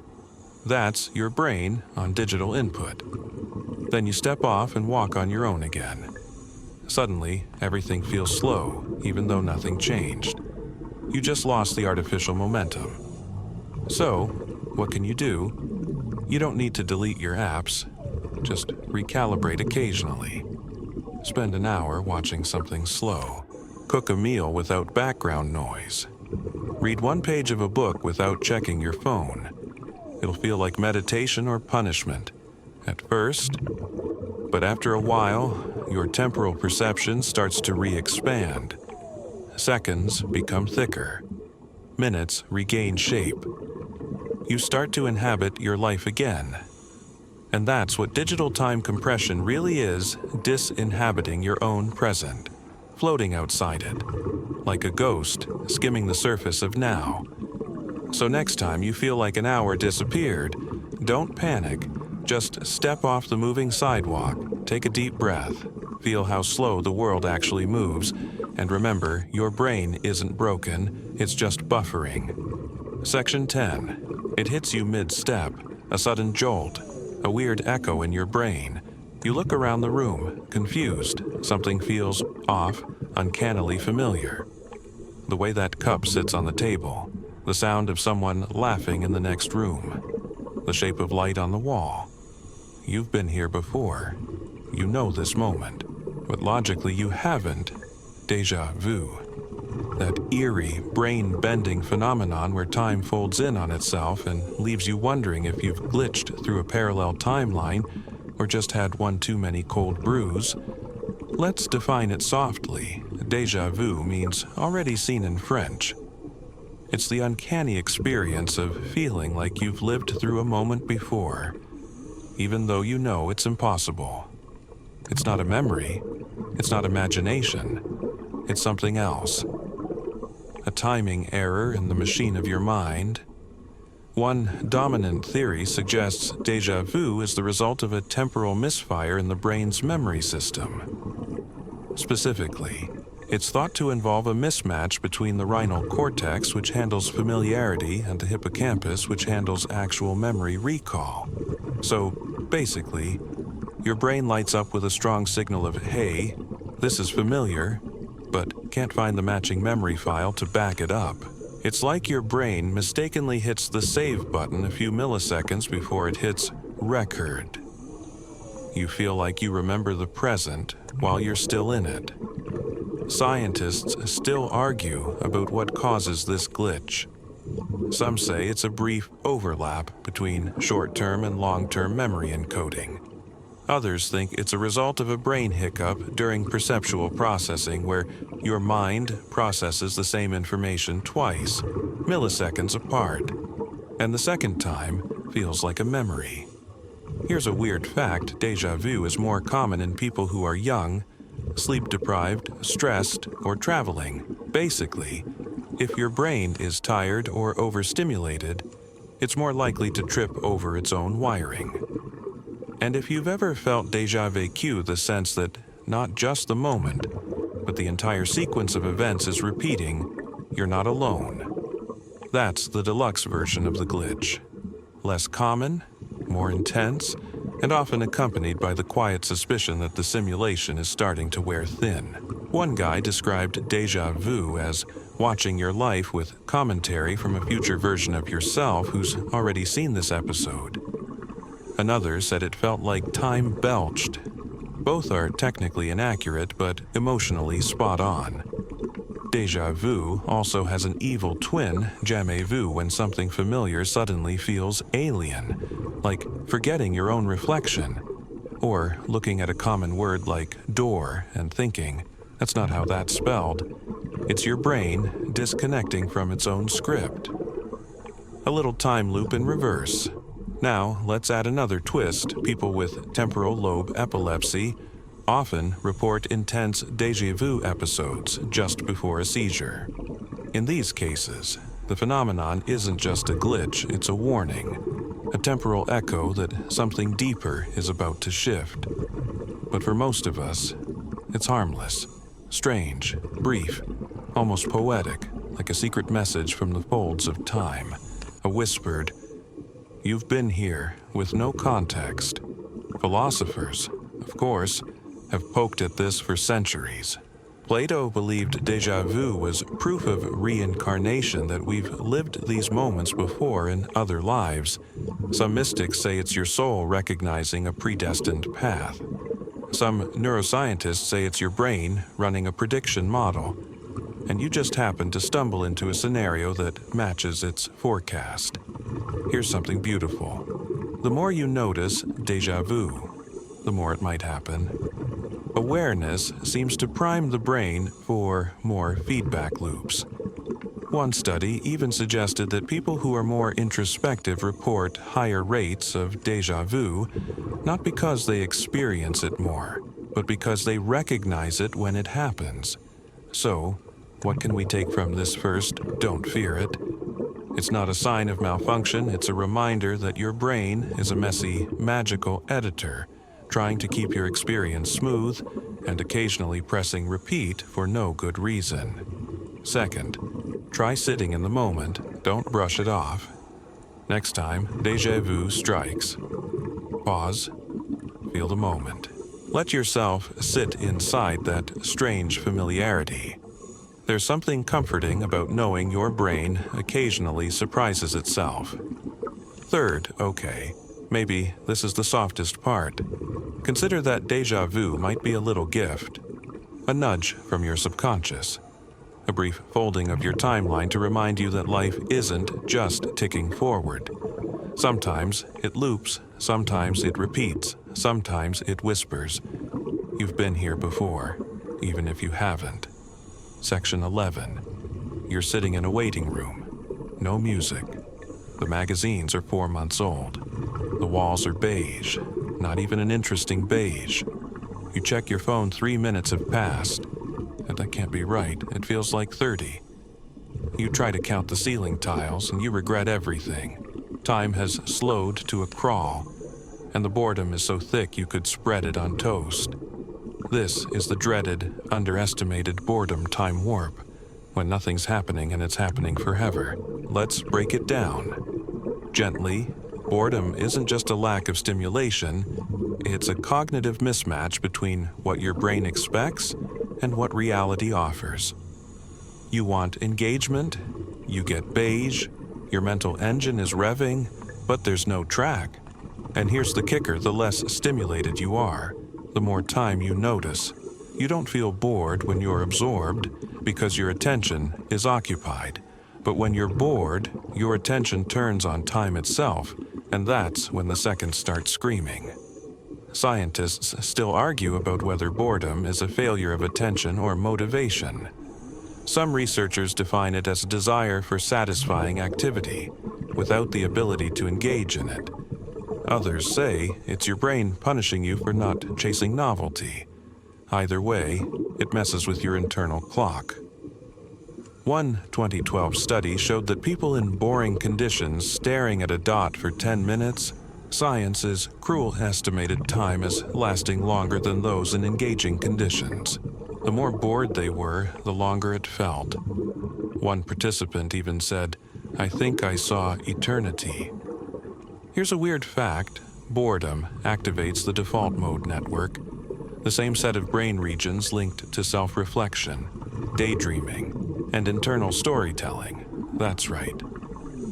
That's your brain on digital input. Then you step off and walk on your own again. Suddenly, everything feels slow, even though nothing changed. You just lost the artificial momentum. So, what can you do? You don't need to delete your apps. Just recalibrate occasionally. Spend an hour watching something slow. Cook a meal without background noise. Read one page of a book without checking your phone. It'll feel like meditation or punishment at first, but after a while, your temporal perception starts to re-expand. Seconds become thicker. Minutes regain shape. You start to inhabit your life again. And that's what digital time compression really is, disinhabiting your own present, floating outside it, like a ghost skimming the surface of now. So next time you feel like an hour disappeared, don't panic. Just step off the moving sidewalk, take a deep breath, feel how slow the world actually moves, and remember, your brain isn't broken, it's just buffering. Section 10. It hits you mid-step, a sudden jolt, a weird echo in your brain. You look around the room, confused. Something feels off, uncannily familiar. The way that cup sits on the table, the sound of someone laughing in the next room. the shape of light on the wall. You've been here before. You know this moment, but logically you haven't. Déjà vu. That eerie, brain-bending phenomenon where time folds in on itself and leaves you wondering if you've glitched through a parallel timeline or just had one too many cold brews. Let's define it softly. Déjà vu means already seen in French. It's the uncanny experience of feeling like you've lived through a moment before, even though you know it's impossible. It's not a memory. It's not imagination. It's something else. A timing error in the machine of your mind. One dominant theory suggests déjà vu is the result of a temporal misfire in the brain's memory system. Specifically, it's thought to involve a mismatch between the rhinal cortex, which handles familiarity, and the hippocampus, which handles actual memory recall. So, basically, your brain lights up with a strong signal of, hey, this is familiar, but can't find the matching memory file to back it up. It's like your brain mistakenly hits the save button a few milliseconds before it hits record. You feel like you remember the present while you're still in it. Scientists still argue about what causes this glitch. Some say it's a brief overlap between short-term and long-term memory encoding. Others think it's a result of a brain hiccup during perceptual processing where your mind processes the same information twice, milliseconds apart, and the second time feels like a memory. Here's a weird fact: déjà vu is more common in people who are young, sleep-deprived, stressed, or traveling. Basically, if your brain is tired or overstimulated, it's more likely to trip over its own wiring. And if you've ever felt déjà vécu, the sense that not just the moment, but the entire sequence of events is repeating, you're not alone. That's the deluxe version of the glitch. Less common, more intense, and often accompanied by the quiet suspicion that the simulation is starting to wear thin. One guy described déjà vu as watching your life with commentary from a future version of yourself who's already seen this episode. Another said it felt like time belched. Both are technically inaccurate, but emotionally spot on. Déjà vu also has an evil twin, jamais vu, when something familiar suddenly feels alien, like forgetting your own reflection, or looking at a common word like door and thinking, that's not how that's spelled. It's your brain disconnecting from its own script. A little time loop in reverse. Now, let's add another twist. People with temporal lobe epilepsy often report intense déjà vu episodes just before a seizure. In these cases, the phenomenon isn't just a glitch, it's a warning, a temporal echo that something deeper is about to shift. But for most of us, it's harmless, strange, brief, almost poetic, like a secret message from the folds of time, a whispered, "You've been here," with no context. Philosophers, of course, have poked at this for centuries. Plato believed déjà vu was proof of reincarnation, that we've lived these moments before in other lives. Some mystics say it's your soul recognizing a predestined path. Some neuroscientists say it's your brain running a prediction model, and you just happen to stumble into a scenario that matches its forecast. Here's something beautiful. The more you notice déjà vu, the more it might happen. Awareness seems to prime the brain for more feedback loops. One study even suggested that people who are more introspective report higher rates of déjà vu, not because they experience it more, but because they recognize it when it happens. So, what can we take from this first "don't fear it"? It's not a sign of malfunction, it's a reminder that your brain is a messy, magical editor, trying to keep your experience smooth and occasionally pressing repeat for no good reason. Second, try sitting in the moment, don't brush it off. Next time déjà vu strikes, pause, feel the moment. Let yourself sit inside that strange familiarity. There's something comforting about knowing your brain occasionally surprises itself. Third, okay, maybe this is the softest part. Consider that déjà vu might be a little gift, a nudge from your subconscious, a brief folding of your timeline to remind you that life isn't just ticking forward. Sometimes it loops, sometimes it repeats, sometimes it whispers. You've been here before, even if you haven't. Section 11. You're sitting in a waiting room. No music. The magazines are 4 months old. The walls are beige, not even an interesting beige. You check your phone, 3 minutes have passed. And that can't be right, it feels like 30. You try to count the ceiling tiles and you regret everything. Time has slowed to a crawl, and the boredom is so thick you could spread it on toast. This is the dreaded, underestimated boredom time warp, when nothing's happening and it's happening forever. Let's break it down. Gently, boredom isn't just a lack of stimulation, it's a cognitive mismatch between what your brain expects and what reality offers. You want engagement, you get beige, your mental engine is revving, but there's no track. And here's the kicker, the less stimulated you are, the more time you notice. You don't feel bored when you're absorbed because your attention is occupied. But when you're bored, your attention turns on time itself, and that's when the seconds start screaming. Scientists still argue about whether boredom is a failure of attention or motivation. Some researchers define it as a desire for satisfying activity, without the ability to engage in it. Others say it's your brain punishing you for not chasing novelty. Either way, it messes with your internal clock. One 2012 study showed that people in boring conditions staring at a dot for 10 minutes, science's cruel estimated time as lasting longer than those in engaging conditions. The more bored they were, the longer it felt. One participant even said, "I think I saw eternity." Here's a weird fact. Boredom activates the default mode network, the same set of brain regions linked to self-reflection, daydreaming, and internal storytelling. That's right.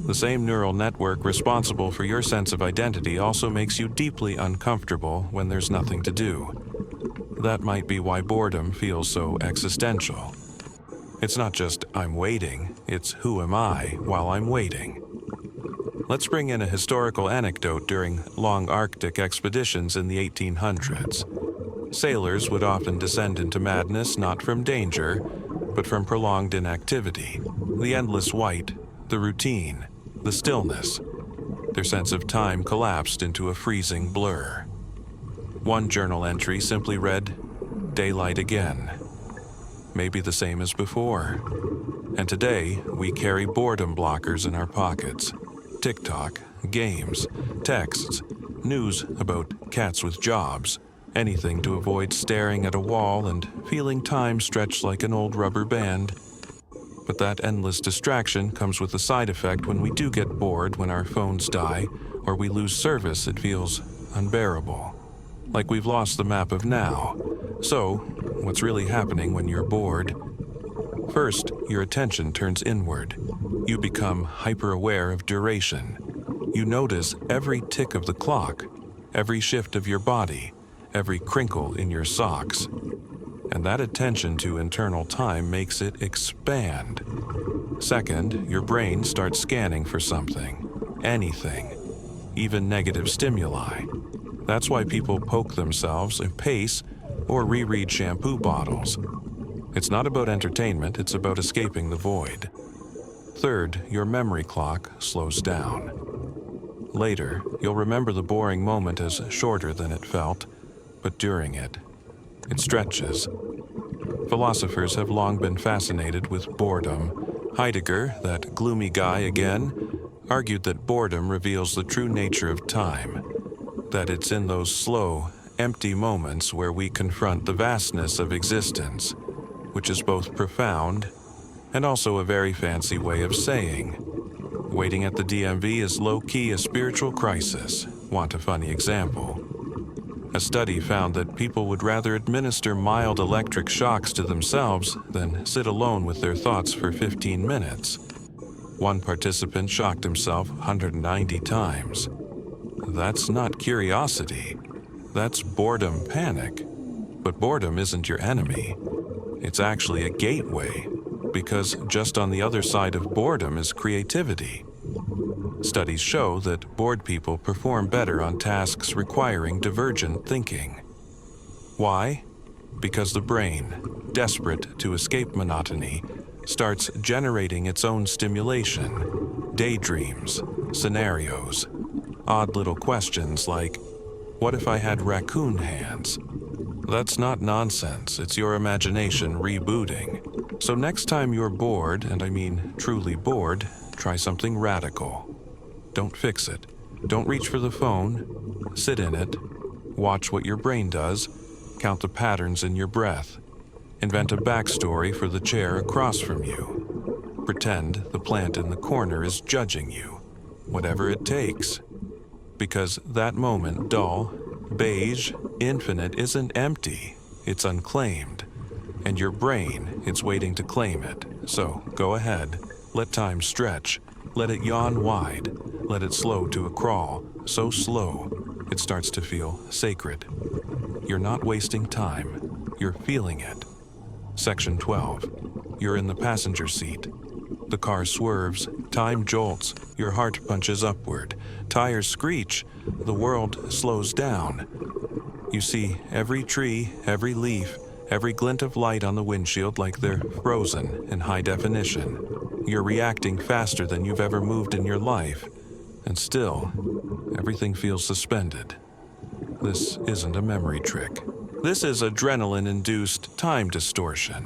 The same neural network responsible for your sense of identity also makes you deeply uncomfortable when there's nothing to do. That might be why boredom feels so existential. It's not just I'm waiting, it's who am I while I'm waiting. Let's bring in a historical anecdote during long Arctic expeditions in the 1800s. Sailors would often descend into madness not from danger, but from prolonged inactivity. The endless white, the routine, the stillness. Their sense of time collapsed into a freezing blur. One journal entry simply read, "Daylight again." Maybe the same as before. And today, we carry boredom blockers in our pockets. TikTok, games, texts, news about cats with jobs, anything to avoid staring at a wall and feeling time stretch like an old rubber band. But that endless distraction comes with a side effect. When we do get bored, when our phones die, or we lose service, it feels unbearable. Like we've lost the map of now. So, what's really happening when you're bored? First, your attention turns inward. You become hyper-aware of duration. You notice every tick of the clock, every shift of your body, every crinkle in your socks. And that attention to internal time makes it expand. Second, your brain starts scanning for something, anything, even negative stimuli. That's why people poke themselves and pace or reread shampoo bottles. It's not about entertainment, it's about escaping the void. Third, your memory clock slows down. Later, you'll remember the boring moment as shorter than it felt, but during it stretches. Philosophers have long been fascinated with boredom. Heidegger, that gloomy guy again, argued that boredom reveals the true nature of time, that it's in those slow, empty moments where we confront the vastness of existence, which is both profound and also a very fancy way of saying, waiting at the DMV is low-key a spiritual crisis. Want a funny example? A study found that people would rather administer mild electric shocks to themselves than sit alone with their thoughts for 15 minutes. One participant shocked himself 190 times. That's not curiosity. That's boredom panic. But boredom isn't your enemy. It's actually a gateway, because just on the other side of boredom is creativity. Studies show that bored people perform better on tasks requiring divergent thinking. Why? Because the brain, desperate to escape monotony, starts generating its own stimulation, daydreams, scenarios, odd little questions like, what if I had raccoon hands? That's not nonsense, it's your imagination rebooting. So next time you're bored, and I mean truly bored, try something radical. Don't fix it. Don't reach for the phone. Sit in it. Watch what your brain does. Count the patterns in your breath. Invent a backstory for the chair across from you. Pretend the plant in the corner is judging you. Whatever it takes. Because that moment, dull, beige, infinite, isn't empty. It's unclaimed. And your brain, it's waiting to claim it. So go ahead. Let time stretch. Let it yawn wide. Let it slow to a crawl, so slow it starts to feel sacred. You're not wasting time. You're feeling it. Section 12. You're in the passenger seat. The car swerves, time jolts, your heart punches upward, tires screech, the world slows down. You see every tree, every leaf, every glint of light on the windshield like they're frozen in high definition. You're reacting faster than you've ever moved in your life, and still, everything feels suspended. This isn't a memory trick. This is adrenaline-induced time distortion,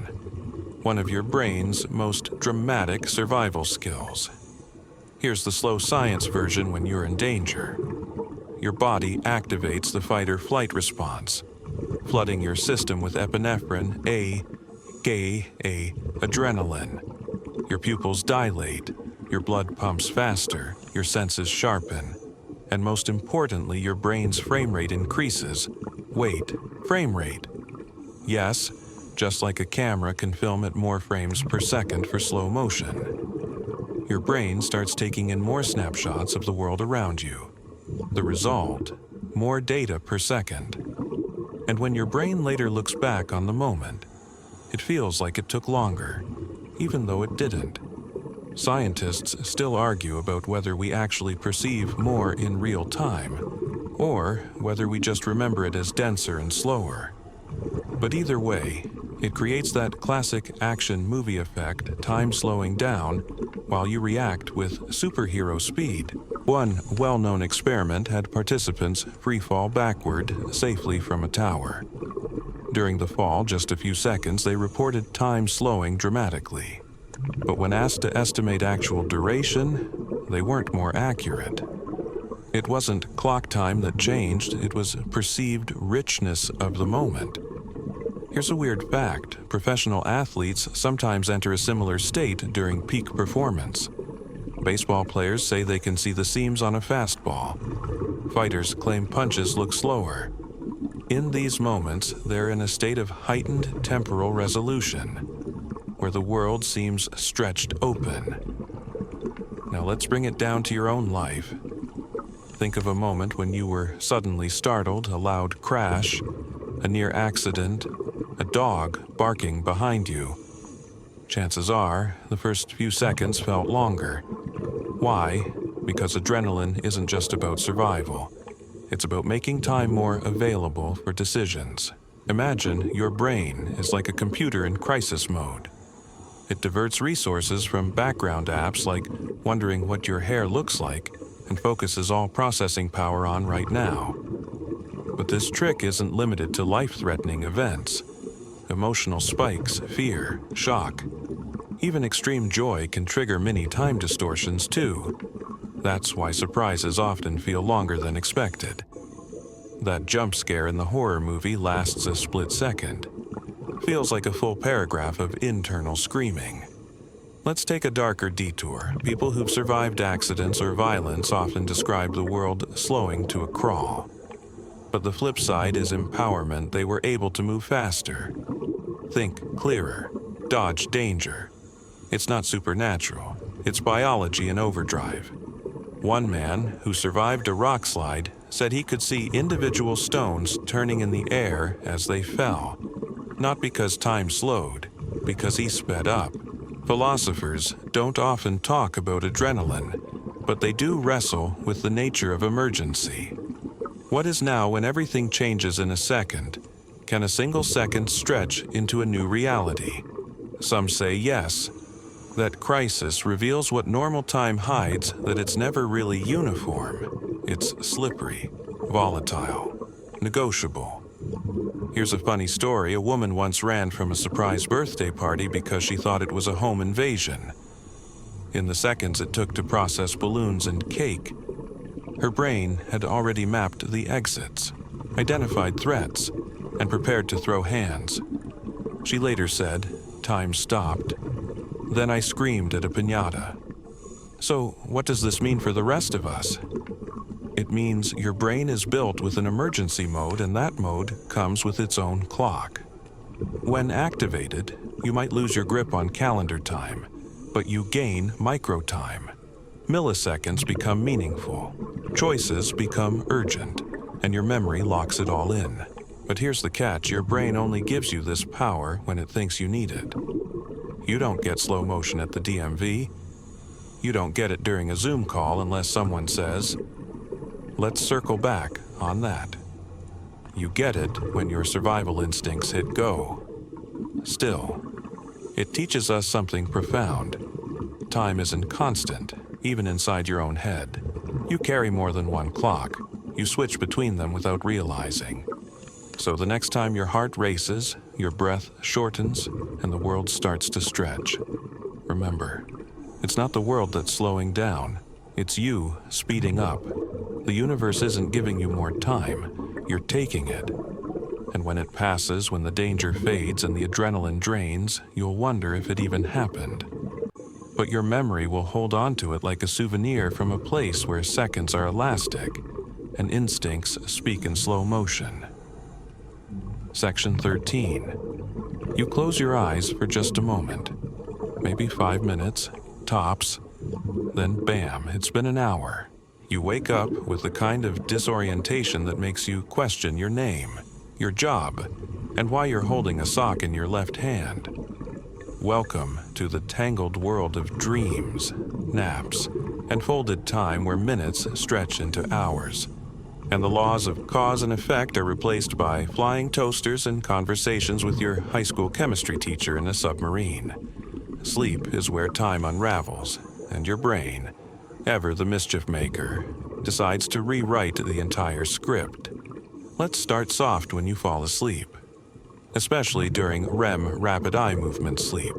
one of your brain's most dramatic survival skills. Here's the slow science version when you're in danger. Your body activates the fight-or-flight response, flooding your system with epinephrine, adrenaline. Your pupils dilate, your blood pumps faster, your senses sharpen, and most importantly, your brain's frame rate increases. Wait, frame rate. Yes, just like a camera can film at more frames per second for slow motion. Your brain starts taking in more snapshots of the world around you. The result, more data per second. And when your brain later looks back on the moment, it feels like it took longer, even though it didn't. Scientists still argue about whether we actually perceive more in real time, or whether we just remember it as denser and slower. But either way, it creates that classic action movie effect, time slowing down, while you react with superhero speed. One well-known experiment had participants free fall backward safely from a tower. During the fall, just a few seconds, they reported time slowing dramatically. But when asked to estimate actual duration, they weren't more accurate. It wasn't clock time that changed, it was perceived richness of the moment. Here's a weird fact. Professional athletes sometimes enter a similar state during peak performance. Baseball players say they can see the seams on a fastball. Fighters claim punches look slower. In these moments, they're in a state of heightened temporal resolution, where the world seems stretched open. Now let's bring it down to your own life. Think of a moment when you were suddenly startled, a loud crash, a near accident, a dog barking behind you. Chances are, the first few seconds felt longer. Why? Because adrenaline isn't just about survival. It's about making time more available for decisions. Imagine your brain is like a computer in crisis mode. It diverts resources from background apps like wondering what your hair looks like and focuses all processing power on right now. But this trick isn't limited to life-threatening events. Emotional spikes, fear, shock, even extreme joy can trigger mini time distortions too. That's why surprises often feel longer than expected. That jump scare in the horror movie lasts a split second. Feels like a full paragraph of internal screaming. Let's take a darker detour. People who've survived accidents or violence often describe the world slowing to a crawl. But the flip side is empowerment. They were able to move faster, think clearer, dodge danger. It's not supernatural. It's biology in overdrive. One man who survived a rock slide said he could see individual stones turning in the air as they fell, not because time slowed, because he sped up. Philosophers don't often talk about adrenaline, but they do wrestle with the nature of emergency. What is now when everything changes in a second? Can a single second stretch into a new reality? Some say yes. That crisis reveals what normal time hides, that it's never really uniform. It's slippery, volatile, negotiable. Here's a funny story. A woman once ran from a surprise birthday party because she thought it was a home invasion. In the seconds it took to process balloons and cake, her brain had already mapped the exits, identified threats, and prepared to throw hands. She later said, "Time stopped. Then I screamed at a piñata." So, what does this mean for the rest of us? It means your brain is built with an emergency mode, and that mode comes with its own clock. When activated, you might lose your grip on calendar time, but you gain micro time. Milliseconds become meaningful, choices become urgent, and your memory locks it all in. But here's the catch: your brain only gives you this power when it thinks you need it. You don't get slow motion at the DMV. You don't get it during a Zoom call unless someone says, "Let's circle back on that." You get it when your survival instincts hit go. Still, it teaches us something profound. Time isn't constant, even inside your own head. You carry more than one clock. You switch between them without realizing. So the next time your heart races, your breath shortens, and the world starts to stretch, remember, it's not the world that's slowing down. It's you speeding up. The universe isn't giving you more time. You're taking it. And when it passes, when the danger fades and the adrenaline drains, you'll wonder if it even happened. But your memory will hold on to it like a souvenir from a place where seconds are elastic and instincts speak in slow motion. Section 13. You close your eyes for just a moment, maybe 5 minutes, tops, then bam, it's been an hour. You wake up with the kind of disorientation that makes you question your name, your job, and why you're holding a sock in your left hand. Welcome to the tangled world of dreams, naps, and folded time where minutes stretch into hours. And the laws of cause and effect are replaced by flying toasters and conversations with your high school chemistry teacher in a submarine. Sleep is where time unravels, and your brain, ever the mischief maker, decides to rewrite the entire script. Let's start soft when you fall asleep, especially during REM, rapid eye movement sleep.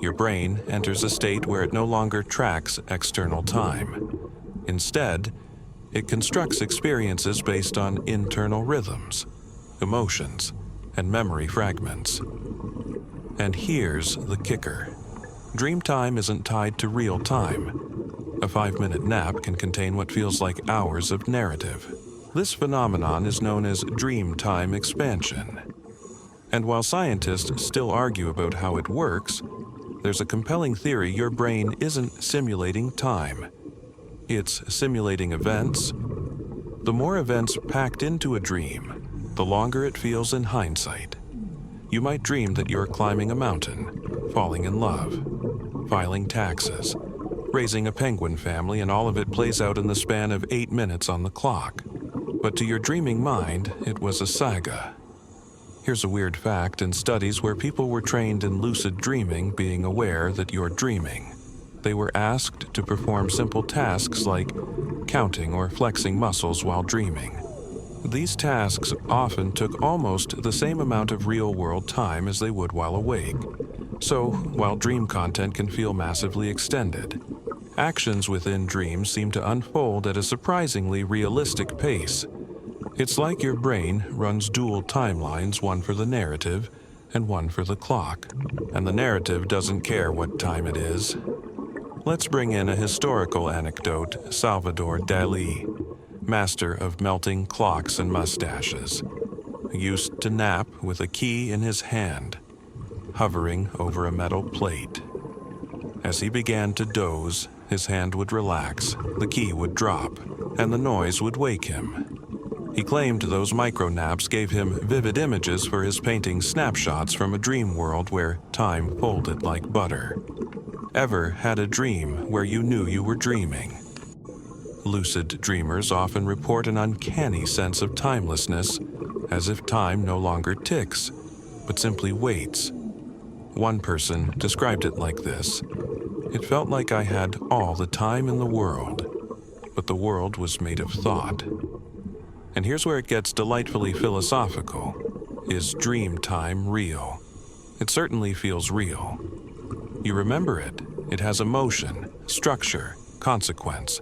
Your brain enters a state where it no longer tracks external time. Instead, it constructs experiences based on internal rhythms, emotions, and memory fragments. And here's the kicker. Dream time isn't tied to real time. A 5-minute nap can contain what feels like hours of narrative. This phenomenon is known as dream time expansion. And while scientists still argue about how it works, there's a compelling theory your brain isn't simulating time. It's simulating events. The more events packed into a dream, the longer it feels in hindsight. You might dream that you're climbing a mountain, falling in love, filing taxes, raising a penguin family, and all of it plays out in the span of 8 minutes on the clock. But to your dreaming mind, it was a saga. Here's a weird fact: in studies where people were trained in lucid dreaming, being aware that you're dreaming, they were asked to perform simple tasks like counting or flexing muscles while dreaming. These tasks often took almost the same amount of real-world time as they would while awake. So, while dream content can feel massively extended, actions within dreams seem to unfold at a surprisingly realistic pace. It's like your brain runs dual timelines, one for the narrative and one for the clock. And the narrative doesn't care what time it is. Let's bring in a historical anecdote. Salvador Dali, master of melting clocks and mustaches, used to nap with a key in his hand, hovering over a metal plate. As he began to doze, his hand would relax, the key would drop, and the noise would wake him. He claimed those micro-naps gave him vivid images for his painting snapshots from a dream world where time folded like butter. Ever had a dream where you knew you were dreaming? Lucid dreamers often report an uncanny sense of timelessness, as if time no longer ticks, but simply waits. One person described it like this: "It felt like I had all the time in the world, but the world was made of thought." And here's where it gets delightfully philosophical. Is dream time real? It certainly feels real. You remember it. It has emotion, structure, consequence.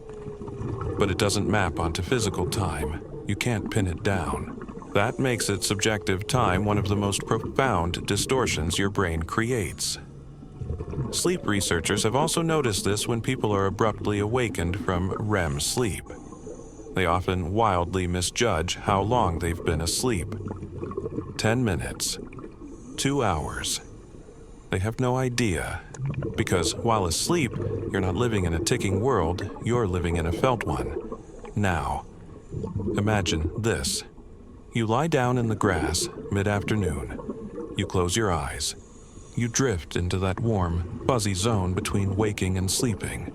But it doesn't map onto physical time. You can't pin it down. That makes it subjective time one of the most profound distortions your brain creates. Sleep researchers have also noticed this when people are abruptly awakened from REM sleep. They often wildly misjudge how long they've been asleep. 10 minutes, 2 hours. They have no idea, because while asleep, you're not living in a ticking world, you're living in a felt one. Now, imagine this. You lie down in the grass mid-afternoon. You close your eyes. You drift into that warm, fuzzy zone between waking and sleeping.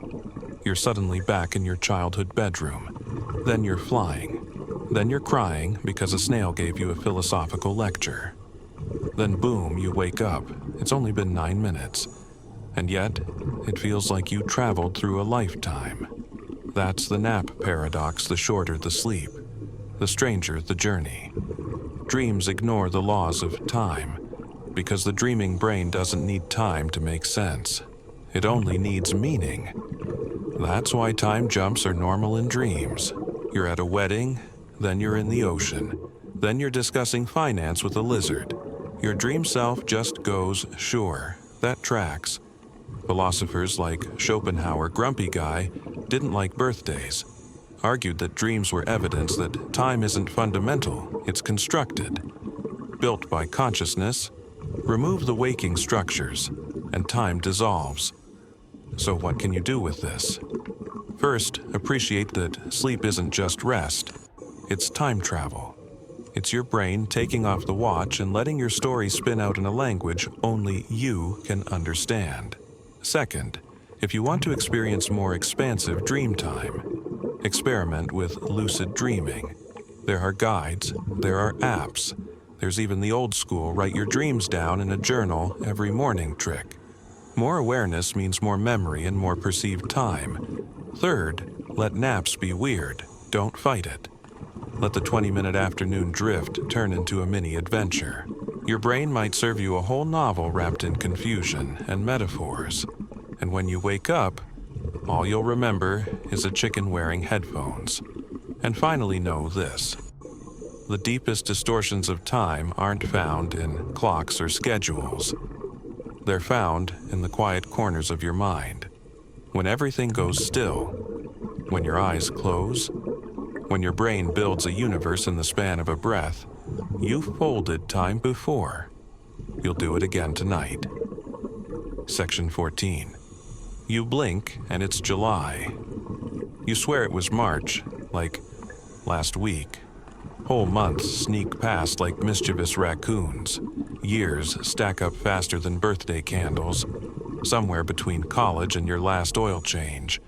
You're suddenly back in your childhood bedroom. Then you're flying. Then you're crying because a snail gave you a philosophical lecture. Then boom, you wake up. It's only been 9 minutes. And yet, it feels like you traveled through a lifetime. That's the nap paradox: the shorter the sleep, the stranger the journey. Dreams ignore the laws of time, because the dreaming brain doesn't need time to make sense. It only needs meaning. That's why time jumps are normal in dreams. You're at a wedding, then you're in the ocean, then you're discussing finance with a lizard. Your dream self just goes, sure, that tracks. Philosophers like Schopenhauer, grumpy guy, didn't like birthdays, argued that dreams were evidence that time isn't fundamental, it's constructed. Built by consciousness, remove the waking structures, and time dissolves. So what can you do with this? First, appreciate that sleep isn't just rest, it's time travel. It's your brain taking off the watch and letting your story spin out in a language only you can understand. Second, if you want to experience more expansive dream time, experiment with lucid dreaming. There are guides, there are apps, there's even the old school write your dreams down in a journal every morning trick. More awareness means more memory and more perceived time. Third, let naps be weird, don't fight it. Let the 20-minute afternoon drift turn into a mini adventure. Your brain might serve you a whole novel wrapped in confusion and metaphors. And when you wake up, all you'll remember is a chicken wearing headphones. And finally know this: the deepest distortions of time aren't found in clocks or schedules. They're found in the quiet corners of your mind. When everything goes still, when your eyes close, when your brain builds a universe in the span of a breath, you've folded time before. You'll do it again tonight. Section 14. You blink and it's July. You swear it was March, like last week. Whole months sneak past like mischievous raccoons. Years stack up faster than birthday candles. Somewhere between college and your last oil change,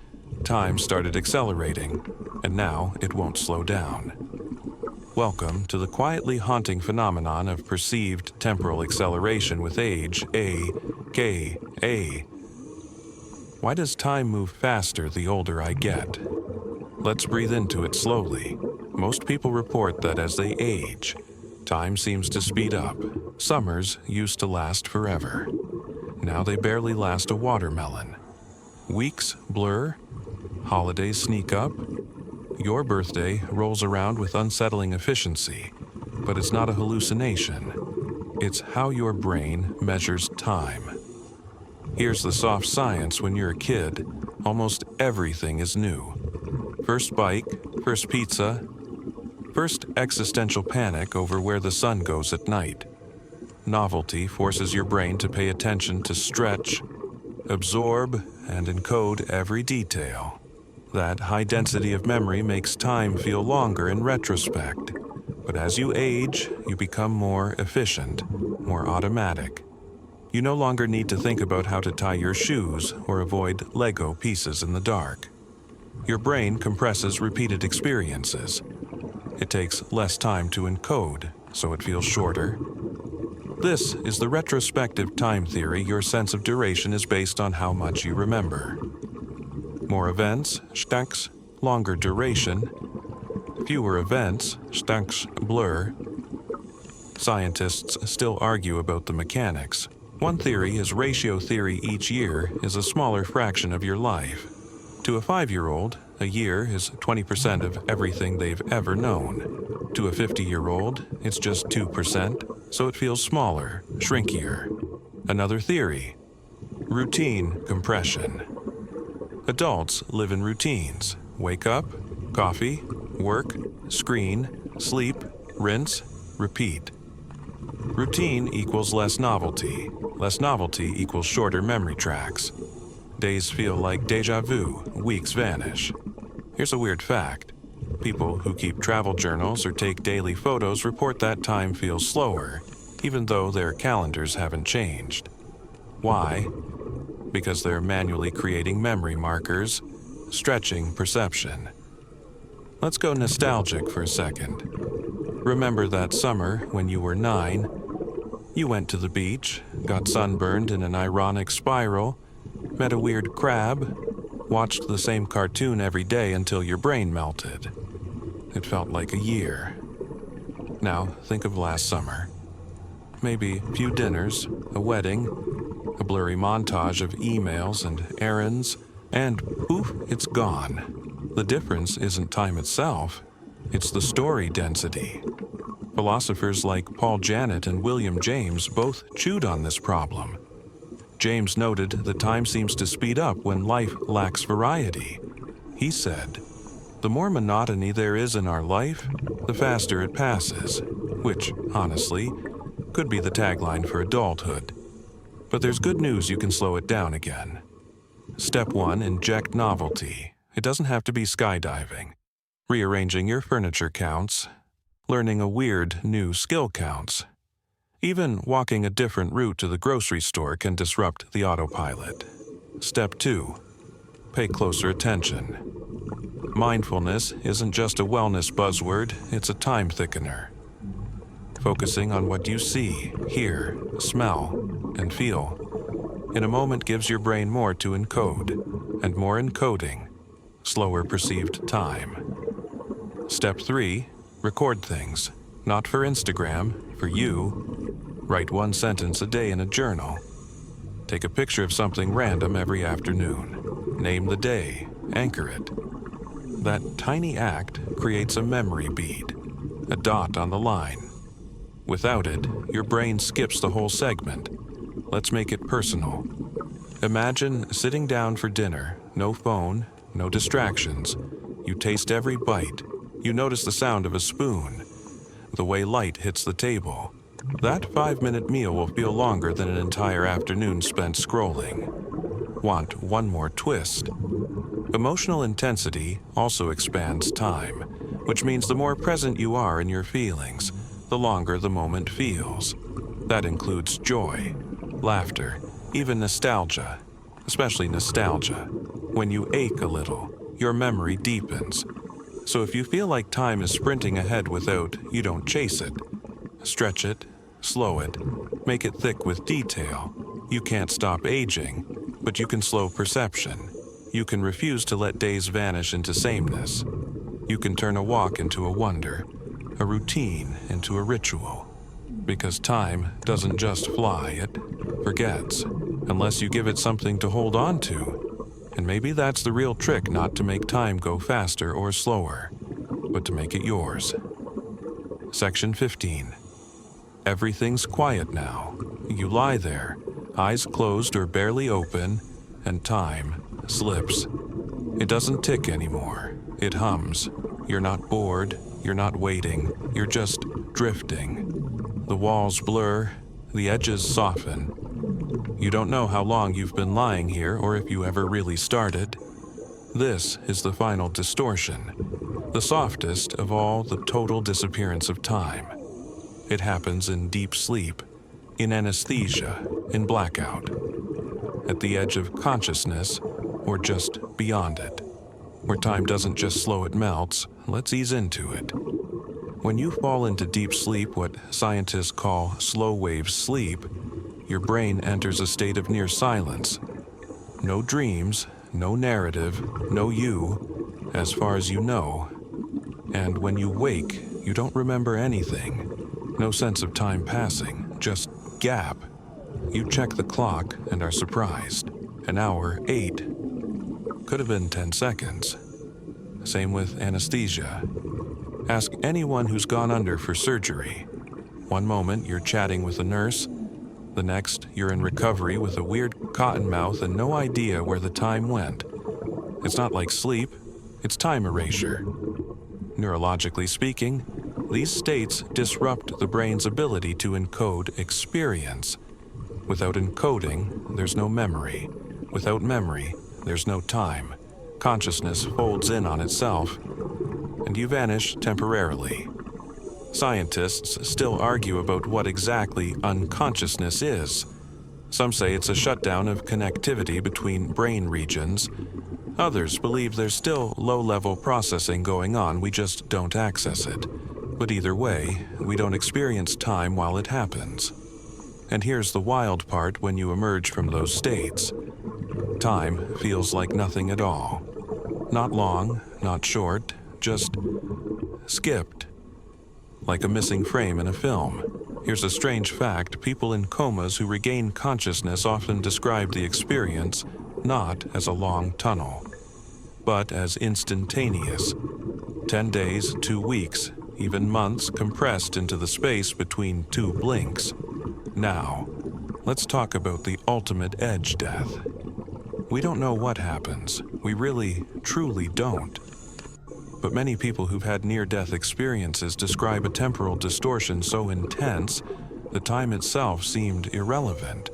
time started accelerating, and now it won't slow down. Welcome to the quietly haunting phenomenon of perceived temporal acceleration with age, AKA. Why does time move faster the older I get? Let's breathe into it slowly. Most people report that as they age, time seems to speed up. Summers used to last forever. Now they barely last a watermelon. Weeks blur, holidays sneak up. Your birthday rolls around with unsettling efficiency, but it's not a hallucination. It's how your brain measures time. Here's the soft science: when you're a kid, almost everything is new. First bike, first pizza, first existential panic over where the sun goes at night. Novelty forces your brain to pay attention to stretch, absorb, and encode every detail. That high density of memory makes time feel longer in retrospect. But as you age, you become more efficient, more automatic. You no longer need to think about how to tie your shoes or avoid Lego pieces in the dark. Your brain compresses repeated experiences. It takes less time to encode, so it feels shorter. This is the retrospective time theory. Your sense of duration is based on how much you remember. More events, stunks, longer duration. Fewer events, stunks, blur. Scientists still argue about the mechanics. One theory is ratio theory. Each year is a smaller fraction of your life. To a 5-year-old, a year is 20% of everything they've ever known. To a 50-year-old, it's just 2%, so it feels smaller, shrinkier. Another theory: routine compression. Adults live in routines. Wake up, coffee, work, screen, sleep, rinse, repeat. Routine equals less novelty. Less novelty equals shorter memory tracks. Days feel like déjà vu, weeks vanish. Here's a weird fact. People who keep travel journals or take daily photos report that time feels slower, even though their calendars haven't changed. Why? Because they're manually creating memory markers, stretching perception. Let's go nostalgic for a second. Remember that summer when you were 9? You went to the beach, got sunburned in an ironic spiral, met a weird crab, watched the same cartoon every day until your brain melted. It felt like a year. Now, think of last summer. Maybe a few dinners, a wedding, a blurry montage of emails and errands, and poof, it's gone. The difference isn't time itself, it's the story density. Philosophers like Paul Janet and William James both chewed on this problem. James noted that time seems to speed up when life lacks variety. He said, "The more monotony there is in our life, the faster it passes," which, honestly, could be the tagline for adulthood. But there's good news: you can slow it down again. Step 1, inject novelty. It doesn't have to be skydiving. Rearranging your furniture counts. Learning a weird new skill counts. Even walking a different route to the grocery store can disrupt the autopilot. Step 2, pay closer attention. Mindfulness isn't just a wellness buzzword, it's a time thickener. Focusing on what you see, hear, smell, and feel in a moment gives your brain more to encode, and more encoding, slower perceived time. Step 3, record things. Not for Instagram, for you. Write 1 sentence a day in a journal. Take a picture of something random every afternoon. Name the day, anchor it. That tiny act creates a memory bead, a dot on the line. Without it, your brain skips the whole segment. Let's make it personal. Imagine sitting down for dinner, no phone, no distractions. You taste every bite. You notice the sound of a spoon, the way light hits the table. That 5-minute meal will feel longer than an entire afternoon spent scrolling. Want one more twist? Emotional intensity also expands time, which means the more present you are in your feelings, the longer the moment feels. That includes joy, laughter, even nostalgia, especially nostalgia. When you ache a little, your memory deepens. So if you feel like time is sprinting ahead you don't chase it. Stretch it, slow it, make it thick with detail. You can't stop aging, but you can slow perception. You can refuse to let days vanish into sameness. You can turn a walk into a wonder, a routine into a ritual. Because time doesn't just fly, it forgets, unless you give it something to hold on to. And maybe that's the real trick, not to make time go faster or slower, but to make it yours. Section 15. Everything's quiet now. You lie there, eyes closed or barely open, and time slips. It doesn't tick anymore. It hums. You're not bored. You're not waiting. You're just drifting. The walls blur. The edges soften. You don't know how long you've been lying here or if you ever really started. This is the final distortion, the softest of all the total disappearance of time. It happens in deep sleep, in anesthesia, in blackout, at the edge of consciousness, or just beyond it. Where time doesn't just slow, it melts. Let's ease into it. When you fall into deep sleep, what scientists call slow wave sleep, your brain enters a state of near silence. No dreams, no narrative, no you, as far as you know. And when you wake, you don't remember anything. No sense of time passing, just gap. You check the clock and are surprised. An hour, 8. Could have been 10 seconds. Same with anesthesia. Ask anyone who's gone under for surgery. One moment you're chatting with a nurse, the next you're in recovery with a weird cotton mouth and no idea where the time went. It's not like sleep, it's time erasure. Neurologically speaking, these states disrupt the brain's ability to encode experience. Without encoding, there's no memory. Without memory, there's no time. Consciousness folds in on itself, and you vanish temporarily. Scientists still argue about what exactly unconsciousness is. Some say it's a shutdown of connectivity between brain regions. Others believe there's still low-level processing going on, we just don't access it. But either way, we don't experience time while it happens. And here's the wild part when you emerge from those states. Time feels like nothing at all. Not long, not short, just skipped. Like a missing frame in a film. Here's a strange fact: people in comas who regain consciousness often describe the experience not as a long tunnel, but as instantaneous. 10 days, 2 weeks, even months compressed into the space between 2 blinks. Now, let's talk about the ultimate edge death. We don't know what happens. We really, truly don't. But many people who've had near-death experiences describe a temporal distortion so intense that time itself seemed irrelevant.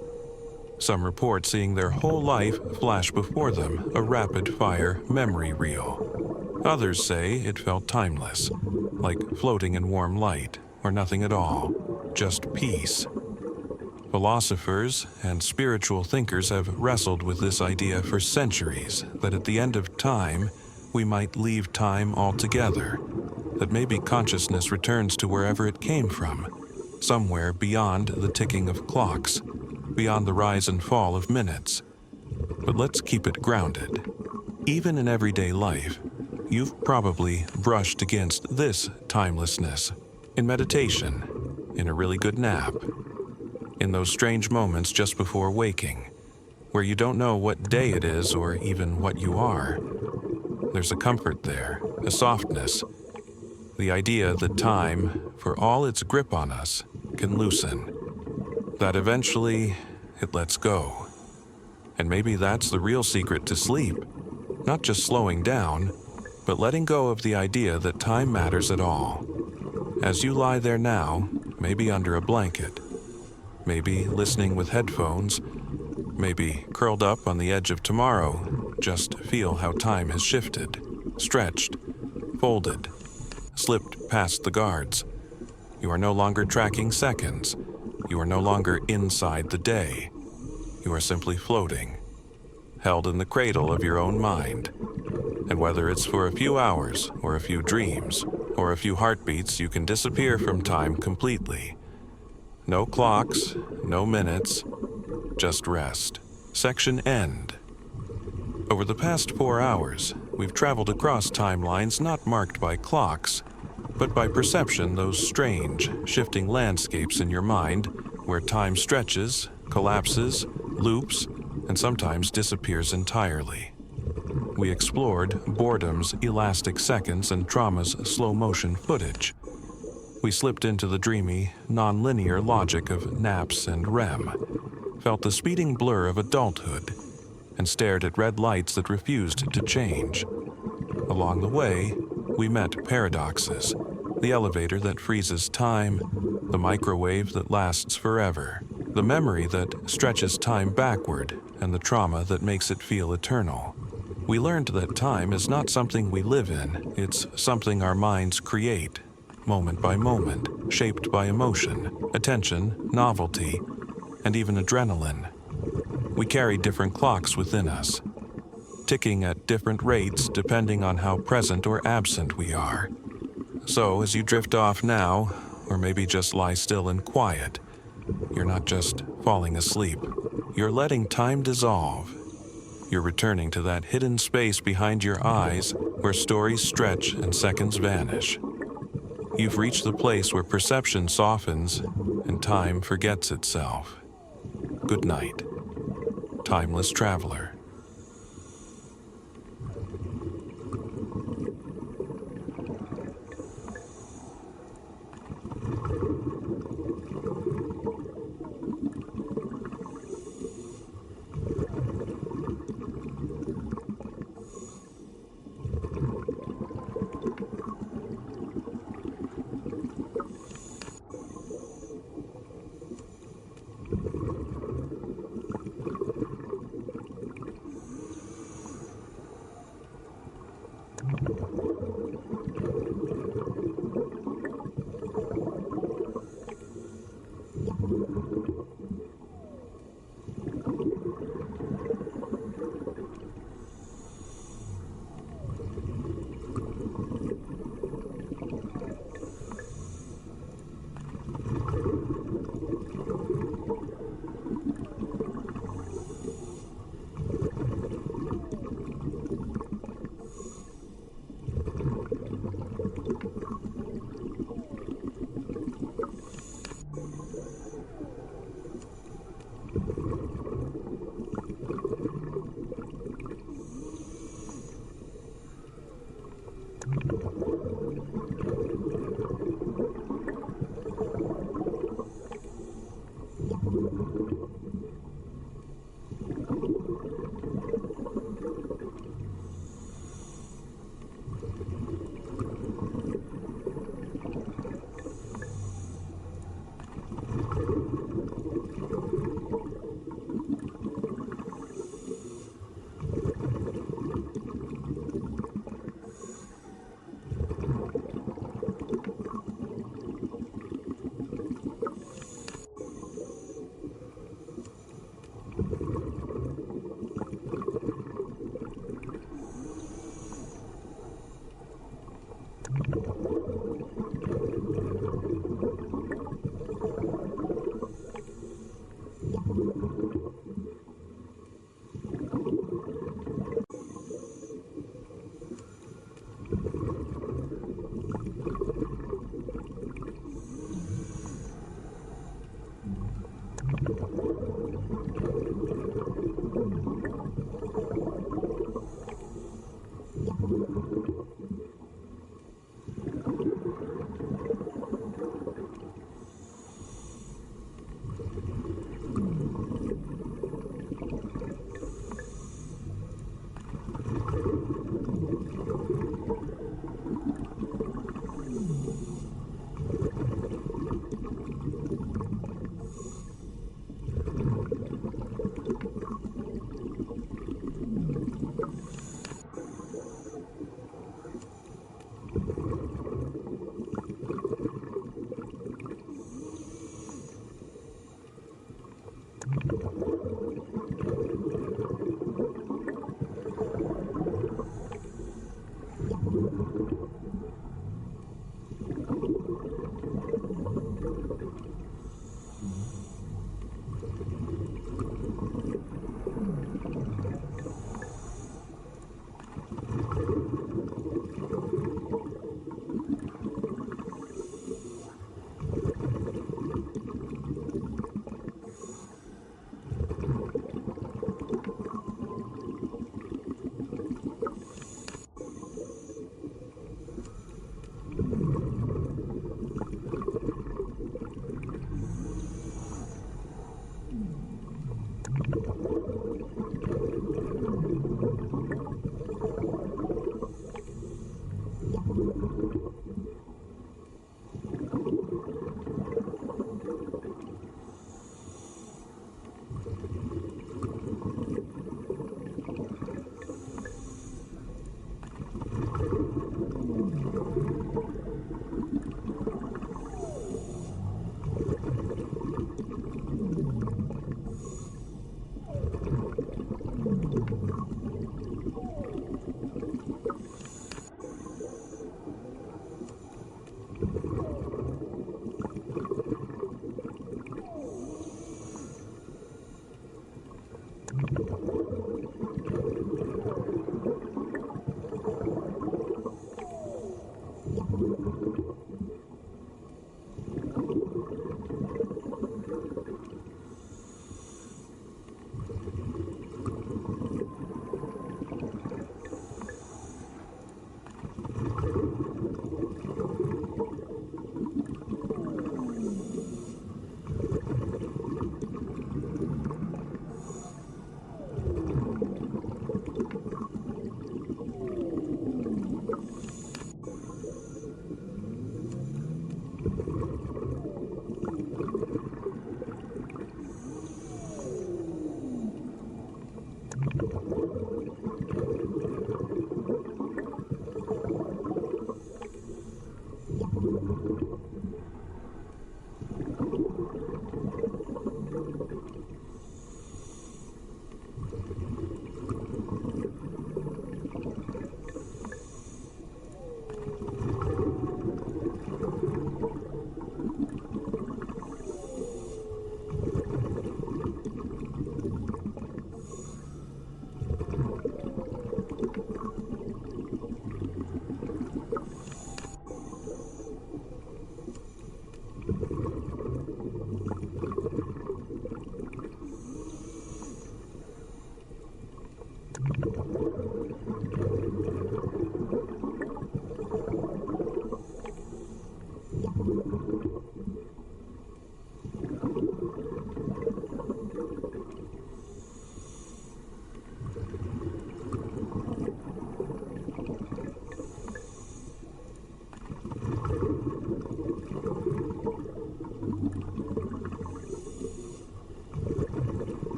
Some report seeing their whole life flash before them, a rapid-fire memory reel. Others say it felt timeless, like floating in warm light, or nothing at all, just peace. Philosophers and spiritual thinkers have wrestled with this idea for centuries, that at the end of time, we might leave time altogether, that maybe consciousness returns to wherever it came from, somewhere beyond the ticking of clocks, beyond the rise and fall of minutes. But let's keep it grounded. Even in everyday life, you've probably brushed against this timelessness, in meditation, in a really good nap, in those strange moments just before waking, where you don't know what day it is or even what you are. There's a comfort there, a softness, the idea that time, for all its grip on us, can loosen, that eventually it lets go. And maybe that's the real secret to sleep, not just slowing down, but letting go of the idea that time matters at all. As you lie there now, maybe under a blanket, maybe listening with headphones, maybe curled up on the edge of tomorrow, just feel how time has shifted, stretched, folded, slipped past the guards. You are no longer tracking seconds. You are no longer inside the day. You are simply floating, held in the cradle of your own mind. And whether it's for a few hours, or a few dreams, or a few heartbeats, you can disappear from time completely. No clocks, no minutes, just rest. Section end. Over the past 4 hours, we've traveled across timelines not marked by clocks, but by perception, those strange, shifting landscapes in your mind where time stretches, collapses, loops, and sometimes disappears entirely. We explored boredom's elastic seconds and trauma's slow-motion footage. We slipped into the dreamy, non-linear logic of naps and REM, felt the speeding blur of adulthood, and stared at red lights that refused to change. Along the way, we met paradoxes, the elevator that freezes time, the microwave that lasts forever, the memory that stretches time backward, and the trauma that makes it feel eternal. We learned that time is not something we live in, it's something our minds create, moment by moment, shaped by emotion, attention, novelty, and even adrenaline. We carry different clocks within us, ticking at different rates depending on how present or absent we are. So as you drift off now, or maybe just lie still and quiet, you're not just falling asleep. You're letting time dissolve. You're returning to that hidden space behind your eyes where stories stretch and seconds vanish. You've reached the place where perception softens and time forgets itself. Good night, timeless traveler.